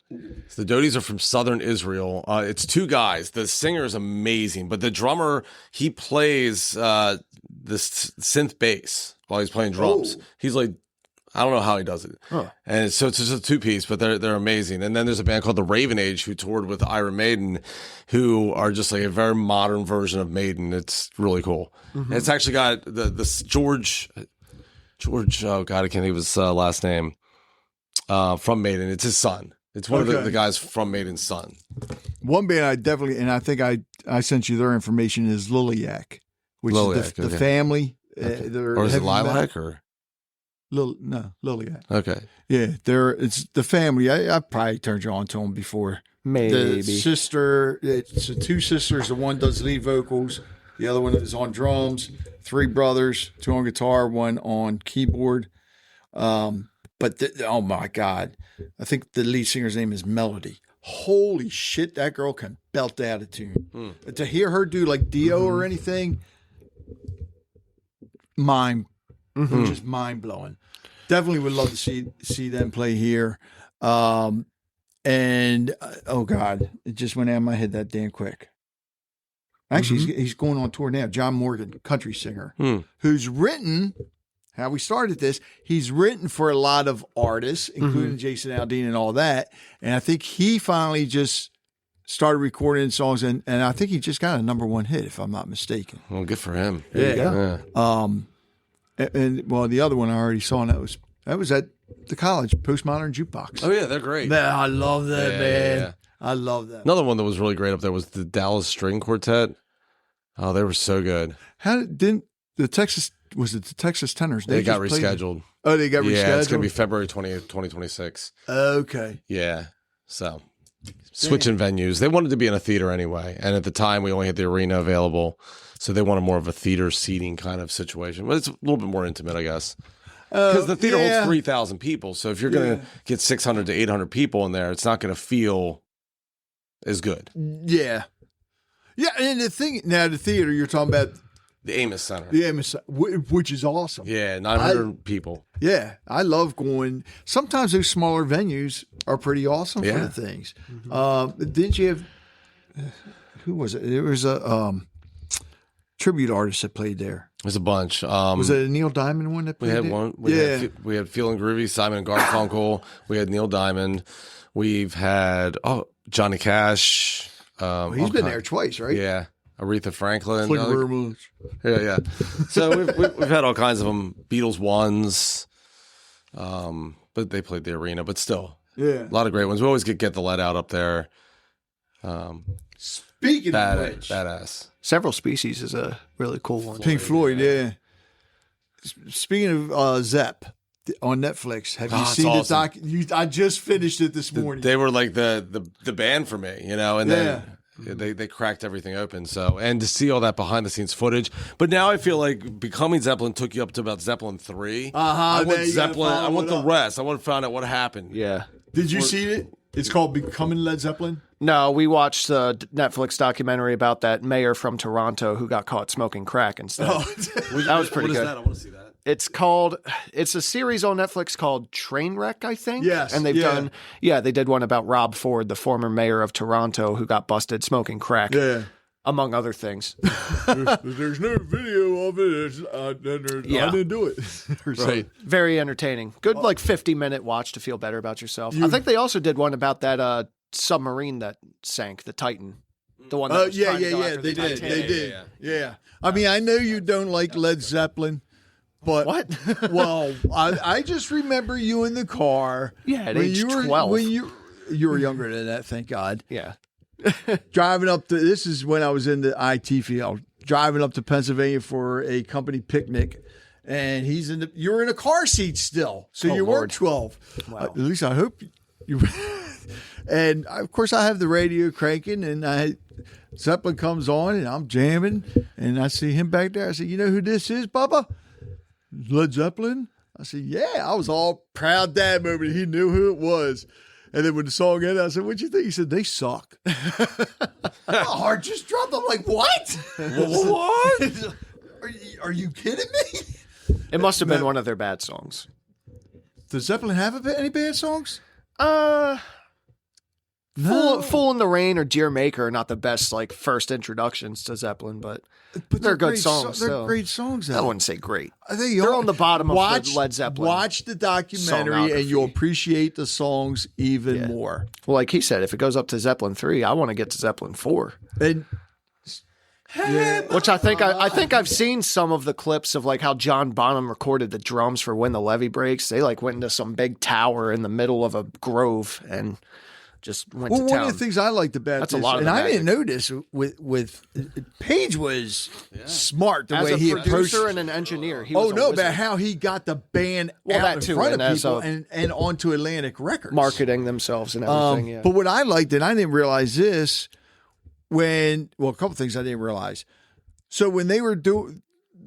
Speaker 4: The Doties are from southern Israel. It's two guys. The singer is amazing, but the drummer, he plays this synth bass while he's playing drums. He's like, I don't know how he does it.
Speaker 3: Huh.
Speaker 4: And so it's just a two-piece, but they're amazing. And then there's a band called the Raven Age who toured with Iron Maiden, who are just like a very modern version of Maiden. It's really cool. And it's actually got the George, oh God, I can't think of his last name, from Maiden. It's his son. It's one of the guys from Maiden's son.
Speaker 1: One band I definitely, and I think I sent you their information, is Lilac, which is the family.
Speaker 4: Or is it Lilac or?
Speaker 1: Lilac.
Speaker 4: Okay.
Speaker 1: Yeah, it's the family. I probably turned you on to them before.
Speaker 3: Maybe.
Speaker 1: The sister, it's the two sisters. The one does lead vocals. The other one is on drums. Three brothers, two on guitar, one on keyboard. But oh my God, I think the lead singer's name is Melody. Holy shit, that girl can belt out a tune. To hear her do like Dio or anything, just mind blowing. Definitely would love to see them play here. And oh God, it just went out of my head that damn quick. Actually, he's going on tour now. John Morgan, country singer, who's written. How we started this, he's written for a lot of artists, including Jason Aldean and all that. And I think he finally just started recording songs, and I think he just got a #1 hit, if I'm not mistaken.
Speaker 4: Well, good for him.
Speaker 1: Yeah. And well, the other one I already saw, and that was at the college, Postmodern Jukebox.
Speaker 4: Oh yeah, they're great.
Speaker 1: Man, I love that, man.
Speaker 4: Yeah.
Speaker 1: I love that.
Speaker 4: Another one that was really great up there was the Dallas String Quartet. Oh, they were so good.
Speaker 1: How didn't the Texas? Was it the Texas Tenors?
Speaker 4: They got
Speaker 1: just played-
Speaker 4: rescheduled.
Speaker 1: Oh, they got rescheduled?
Speaker 4: Yeah, it's going to be February 20th, 2026.
Speaker 1: Okay.
Speaker 4: Yeah. So switching venues. They wanted to be in a theater anyway. And at the time, we only had the arena available. So they wanted more of a theater seating kind of situation. But it's a little bit more intimate, I guess. Because the theater holds 3,000 people. So if you're going to get 600 to 800 people in there, it's not going to feel as good.
Speaker 1: Yeah. Yeah, and the thing, now the theater you're talking about,
Speaker 4: The Amos Center.
Speaker 1: the Amos, which is awesome.
Speaker 4: Yeah, 900 people.
Speaker 1: Yeah, I love going. Sometimes those smaller venues are pretty awesome for the things. Didn't you have? Who was it? There was a tribute artists that played there?
Speaker 4: There's a bunch.
Speaker 1: Was it a Neil Diamond one that
Speaker 4: We
Speaker 1: played
Speaker 4: had
Speaker 1: there?
Speaker 4: one. We had Feeling Groovy, Simon and Garfunkel. We had Neil Diamond. We've had Johnny Cash.
Speaker 1: He's been there twice, right?
Speaker 4: Yeah, Aretha Franklin.
Speaker 1: Thank you very much.
Speaker 4: Yeah. So we've had all kinds of them. Beatles ones, but they played the arena. But still,
Speaker 1: Yeah.
Speaker 4: a lot of great ones. We always get the Let Out up there.
Speaker 1: Speaking of which,
Speaker 4: Badass.
Speaker 3: Several Species is a really cool one.
Speaker 1: Pink Floyd, yeah. Speaking of Zepp on Netflix, have you
Speaker 4: it's
Speaker 1: seen
Speaker 4: awesome.
Speaker 1: the doc? I just finished it this morning.
Speaker 4: They were like the band for me, and then they cracked everything open. So, and to see all that behind the scenes footage, but now I feel like Becoming Zeppelin took you up to about Zeppelin 3. I
Speaker 1: now
Speaker 4: want
Speaker 1: you gotta
Speaker 4: Zeppelin. I
Speaker 1: follow
Speaker 4: want
Speaker 1: it
Speaker 4: the
Speaker 1: up.
Speaker 4: rest. I want to find out what happened.
Speaker 3: Yeah.
Speaker 1: Did you see it? It's called Becoming Led Zeppelin.
Speaker 3: No, we watched the Netflix documentary about that mayor from Toronto who got caught smoking crack instead. That was pretty
Speaker 4: What is
Speaker 3: good.
Speaker 4: that? I want to see that.
Speaker 3: It's a series on Netflix called Trainwreck, I think.
Speaker 1: Yes,
Speaker 3: And they did one about Rob Ford, the former mayor of Toronto who got busted smoking crack, among other things.
Speaker 1: There's no video of it. I didn't do it.
Speaker 4: Right.
Speaker 3: Very entertaining. Good, 50-minute watch to feel better about yourself. I think they also did one about that submarine that sank, the Titan. The one that was trying to go after
Speaker 1: They
Speaker 3: the
Speaker 1: did.
Speaker 3: Titanic.
Speaker 1: They did. Yeah. I mean, I know you don't like Led Zeppelin, but
Speaker 3: What?
Speaker 1: well, I just remember you in the car.
Speaker 3: Yeah, at
Speaker 1: when
Speaker 3: age
Speaker 1: you were
Speaker 3: 12.
Speaker 1: When you were younger than that, thank God.
Speaker 3: Yeah.
Speaker 1: Driving up to this is when I was in the IT field. Driving up to Pennsylvania for a company picnic, and you're in a car seat still, so you weren't 12.
Speaker 3: Wow.
Speaker 1: At least I hope you. And of course, I have the radio cranking, and Zeppelin comes on, and I'm jamming, and I see him back there. I said, "You know who this is, Bubba? Led Zeppelin." I said, "Yeah." I was all proud dad moment. He knew who it was. And then when the song ended, I said, "What'd you think?" He said, "They suck." My heart just dropped. I'm like, "What? What? Are you kidding me?"
Speaker 3: It must have been one of their bad songs.
Speaker 1: Does Zeppelin have any bad songs?
Speaker 3: Fool in the Rain or Dear Maker are not the best first introductions to Zeppelin, but they're good
Speaker 1: great
Speaker 3: songs.
Speaker 1: They're
Speaker 3: so.
Speaker 1: great songs.
Speaker 3: I wouldn't say great.
Speaker 1: They're
Speaker 3: on the bottom of the Led Zeppelin
Speaker 1: Watch the documentary and you'll appreciate the songs even more.
Speaker 3: Well, like he said, if it goes up to Zeppelin 3, I want to get to Zeppelin 4.
Speaker 1: And
Speaker 3: Which I think I've seen some of the clips of how John Bonham recorded the drums for When the Levee Breaks. They went into some big tower in the middle of a grove and just went to town.
Speaker 1: One of the things I liked about
Speaker 3: That's
Speaker 1: this,
Speaker 3: a lot of
Speaker 1: and
Speaker 3: the
Speaker 1: I
Speaker 3: magic.
Speaker 1: didn't know this with Page was smart the
Speaker 3: As
Speaker 1: way
Speaker 3: a
Speaker 1: he approached.
Speaker 3: producer and an engineer, he was a
Speaker 1: but
Speaker 3: wizard.
Speaker 1: how he got the band
Speaker 3: Well,
Speaker 1: out
Speaker 3: that
Speaker 1: in
Speaker 3: too,
Speaker 1: front
Speaker 3: and
Speaker 1: of
Speaker 3: as
Speaker 1: people
Speaker 3: a-
Speaker 1: and onto Atlantic Records.
Speaker 3: marketing themselves and everything. Yeah.
Speaker 1: But what I liked, and I didn't realize this a couple things I didn't realize. So when they were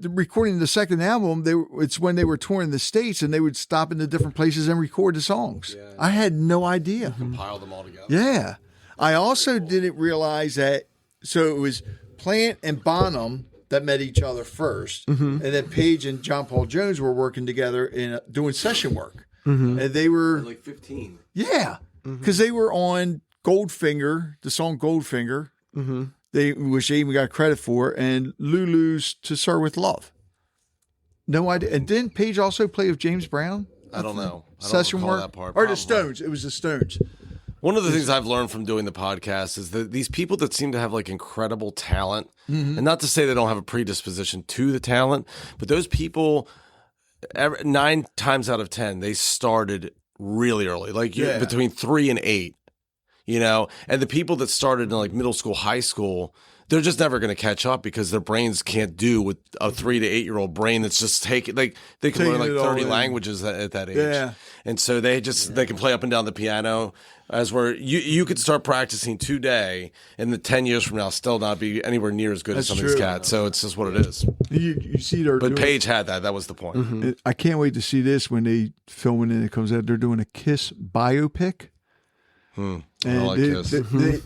Speaker 1: recording the second album, it's when they were touring the States and they would stop in the different places and record the songs. Yeah. I had no idea.
Speaker 4: Compile them all together.
Speaker 1: Yeah. I also didn't realize that. So it was Plant and Bonham that met each other first. And then Page and John Paul Jones were working together in doing session work. And they were
Speaker 4: Like 15.
Speaker 1: yeah, because they were on Goldfinger, the song Goldfinger, which they even got credit for, and Lulu's To Serve With Love. No idea. And didn't Page also play with James Brown?
Speaker 4: I don't know. I don't
Speaker 1: Session
Speaker 4: recall
Speaker 1: work?
Speaker 4: that part.
Speaker 1: Or
Speaker 4: Probably.
Speaker 1: the Stones. It was the Stones.
Speaker 4: One of the things I've learned from doing the podcast is that these people that seem to have incredible talent, and not to say they don't have a predisposition to the talent, but those people, 9 times out of 10, they started really early, between 3 and 8, and the people that started in middle school, high school, they're just never going to catch up because their brains can't do with a 3 to 8 year old brain that's just taking they can learn
Speaker 1: Taking it all
Speaker 4: 30
Speaker 1: in.
Speaker 4: languages at that age.
Speaker 1: Yeah.
Speaker 4: And so they can play up and down the piano as where you could start practicing today and 10 years from now still not be anywhere near as good as
Speaker 1: That's
Speaker 4: some of these
Speaker 1: true.
Speaker 4: cats. So it's just what it is.
Speaker 1: You see they're
Speaker 4: But
Speaker 1: doing,
Speaker 4: Paige had that. That was the point.
Speaker 1: I can't wait to see this when they film it and it comes out. They're doing a Kiss biopic.
Speaker 4: I don't like Kiss.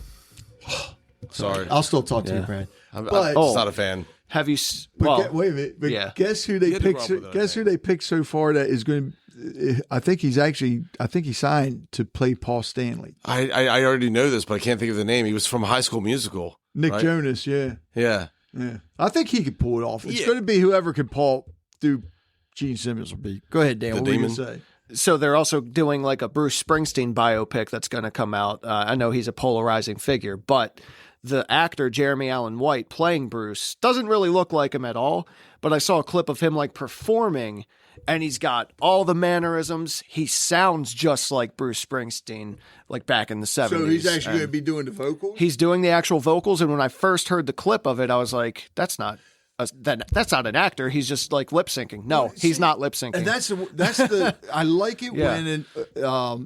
Speaker 4: Sorry.
Speaker 1: I'll still talk to you, Brad.
Speaker 4: I'm
Speaker 1: but-
Speaker 4: just not a fan.
Speaker 3: Have you?
Speaker 1: Wait a minute. But
Speaker 3: yeah.
Speaker 1: guess who they
Speaker 4: You had to
Speaker 1: picked?
Speaker 4: grow up with it, I
Speaker 1: Guess who they picked so far that is going to? I think he signed to play Paul Stanley.
Speaker 4: I already know this, but I can't think of the name. He was from High School Musical.
Speaker 1: Nick
Speaker 4: right?
Speaker 1: Jonas, yeah.
Speaker 4: Yeah.
Speaker 1: Yeah. I think he could pull it off. It's
Speaker 4: Yeah.
Speaker 1: going to be whoever can do Gene Simmons will be. Go ahead, Dan.
Speaker 4: The
Speaker 1: What were you
Speaker 4: demon.
Speaker 1: going to say?
Speaker 3: So they're also doing like a Bruce Springsteen biopic that's going to come out. I know he's a polarizing figure, but the actor Jeremy Allen White playing Bruce doesn't really look like him at all. But I saw a clip of him like performing, and he's got all the mannerisms. He sounds just like Bruce Springsteen, like back in the 70s.
Speaker 1: So he's actually
Speaker 3: And
Speaker 1: going to be doing the vocals?
Speaker 3: he's doing the actual vocals. And when I first heard the clip of it, I was like, that's not an actor. He's just like lip syncing. No, he's not lip syncing.
Speaker 1: And that's the I like it
Speaker 3: Yeah.
Speaker 1: when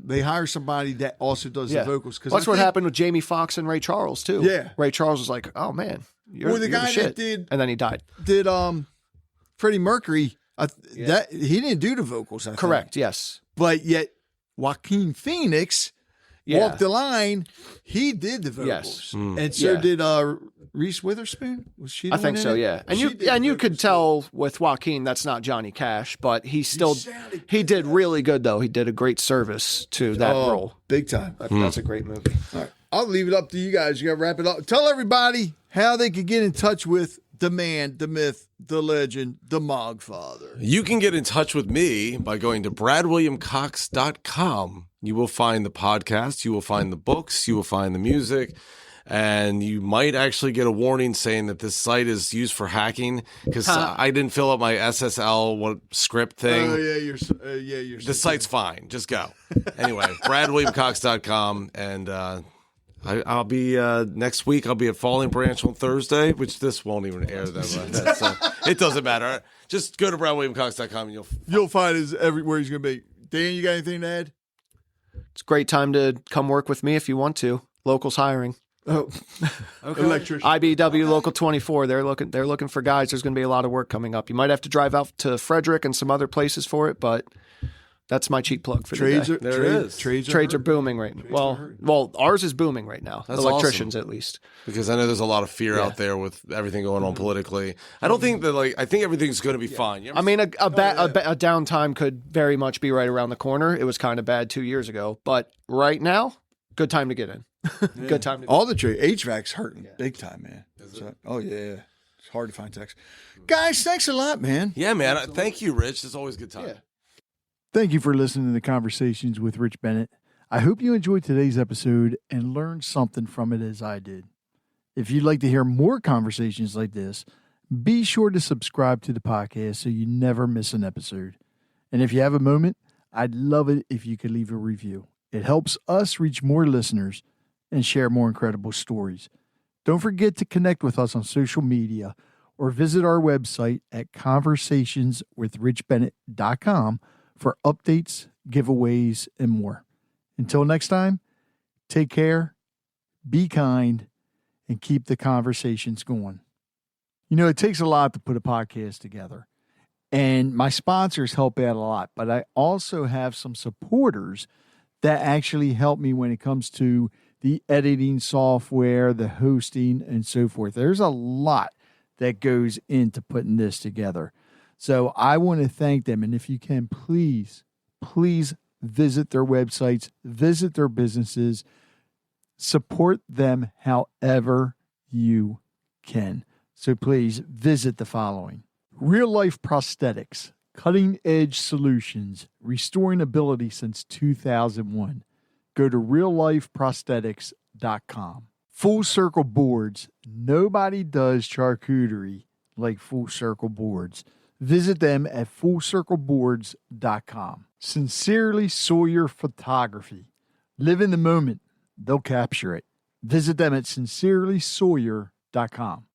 Speaker 1: they hire somebody that also does the vocals.
Speaker 3: That's what happened with Jamie Foxx and Ray Charles too.
Speaker 1: Yeah.
Speaker 3: Ray Charles was like, "Oh man, you're,
Speaker 1: Well, the
Speaker 3: you're
Speaker 1: guy that
Speaker 3: shit,"
Speaker 1: did-
Speaker 3: and then he died.
Speaker 1: Did Freddie Mercury? That he didn't do the vocals. I think.
Speaker 3: Correct. Yes.
Speaker 1: But yet Joaquin Phoenix walked the line. He did the vocals,
Speaker 3: Yes.
Speaker 1: and so
Speaker 3: Yeah.
Speaker 1: did Reese Witherspoon. Was she? The
Speaker 3: I think
Speaker 1: one
Speaker 3: so,
Speaker 1: in it?
Speaker 3: yeah. And
Speaker 1: She
Speaker 3: you
Speaker 1: did the
Speaker 3: and you
Speaker 1: vocals,
Speaker 3: could tell with Joaquin that's not Johnny Cash, but he
Speaker 1: sounded
Speaker 3: did really good though. He did a great service to that role.
Speaker 1: big time.
Speaker 3: That's a great movie.
Speaker 1: All right. I'll leave it up to you guys. You got to wrap it up. Tell everybody how they can get in touch with the man, the myth, the legend, the Mogfather.
Speaker 4: You can get in touch with me by going to bradwilliamcox.com. You will find the podcast, you will find the books, you will find the music, and you might actually get a warning saying that this site is used for hacking because I didn't fill out my SSL script thing.
Speaker 1: Oh yeah, you're.
Speaker 4: The site's fine. Just go. Anyway, bradwilliamcox.com, and I'll be next week. I'll be at Falling Branch on Thursday, which this won't even air them. So it doesn't matter. Just go to bradwilliamcox.com and
Speaker 1: You'll find us everywhere he's going to be. Dan, you got anything to add?
Speaker 3: It's a great time to come work with me if you want to. Locals hiring.
Speaker 1: Oh, okay. Electrician.
Speaker 3: IBW Local 24. They're looking for guys. There's going to be a lot of work coming up. You might have to drive out to Frederick and some other places for it, but that's my cheap plug for
Speaker 1: Trades
Speaker 3: the
Speaker 1: are
Speaker 3: day.
Speaker 4: There it is.
Speaker 1: Trades
Speaker 3: Trades are
Speaker 1: hurt.
Speaker 3: booming right now. Well, ours is booming right now.
Speaker 4: That's
Speaker 3: Electricians, at least.
Speaker 4: because I know there's a lot of fear out there with everything going on politically. I don't think that I think everything's going to be fine. You ever
Speaker 3: I mean, a downtime could very much be right around the corner. It was kind of bad 2 years ago, but right now, good time to get in. Good time to
Speaker 1: All the trade HVAC's hurting big time, man. Oh yeah, it's hard to find techs. Guys, thanks a lot, man.
Speaker 4: Yeah, man. Thank you, Rich. It's always a good time.
Speaker 3: Yeah.
Speaker 1: Thank you for listening to Conversations with Rich Bennett. I hope you enjoyed today's episode and learned something from it as I did. If you'd like to hear more conversations like this, be sure to subscribe to the podcast so you never miss an episode. And if you have a moment, I'd love it if you could leave a review. It helps us reach more listeners and share more incredible stories. Don't forget to connect with us on social media or visit our website at conversationswithrichbennett.com for updates, giveaways, and more. Until next time, take care, be kind, and keep the conversations going. You know, it takes a lot to put a podcast together, and my sponsors help out a lot, but I also have some supporters that actually help me when it comes to the editing software, the hosting, and so forth. There's a lot that goes into putting this together. So I want to thank them. And if you can, please visit their websites, visit their businesses, support them however you can. So please visit the following: Real Life Prosthetics, cutting edge solutions, restoring ability since 2001. Go to reallifeprosthetics.com. Full Circle Boards. Nobody does charcuterie like Full Circle Boards. Visit them at fullcircleboards.com. Sincerely Sawyer Photography. Live in the moment. They'll capture it. Visit them at sincerelysawyer.com.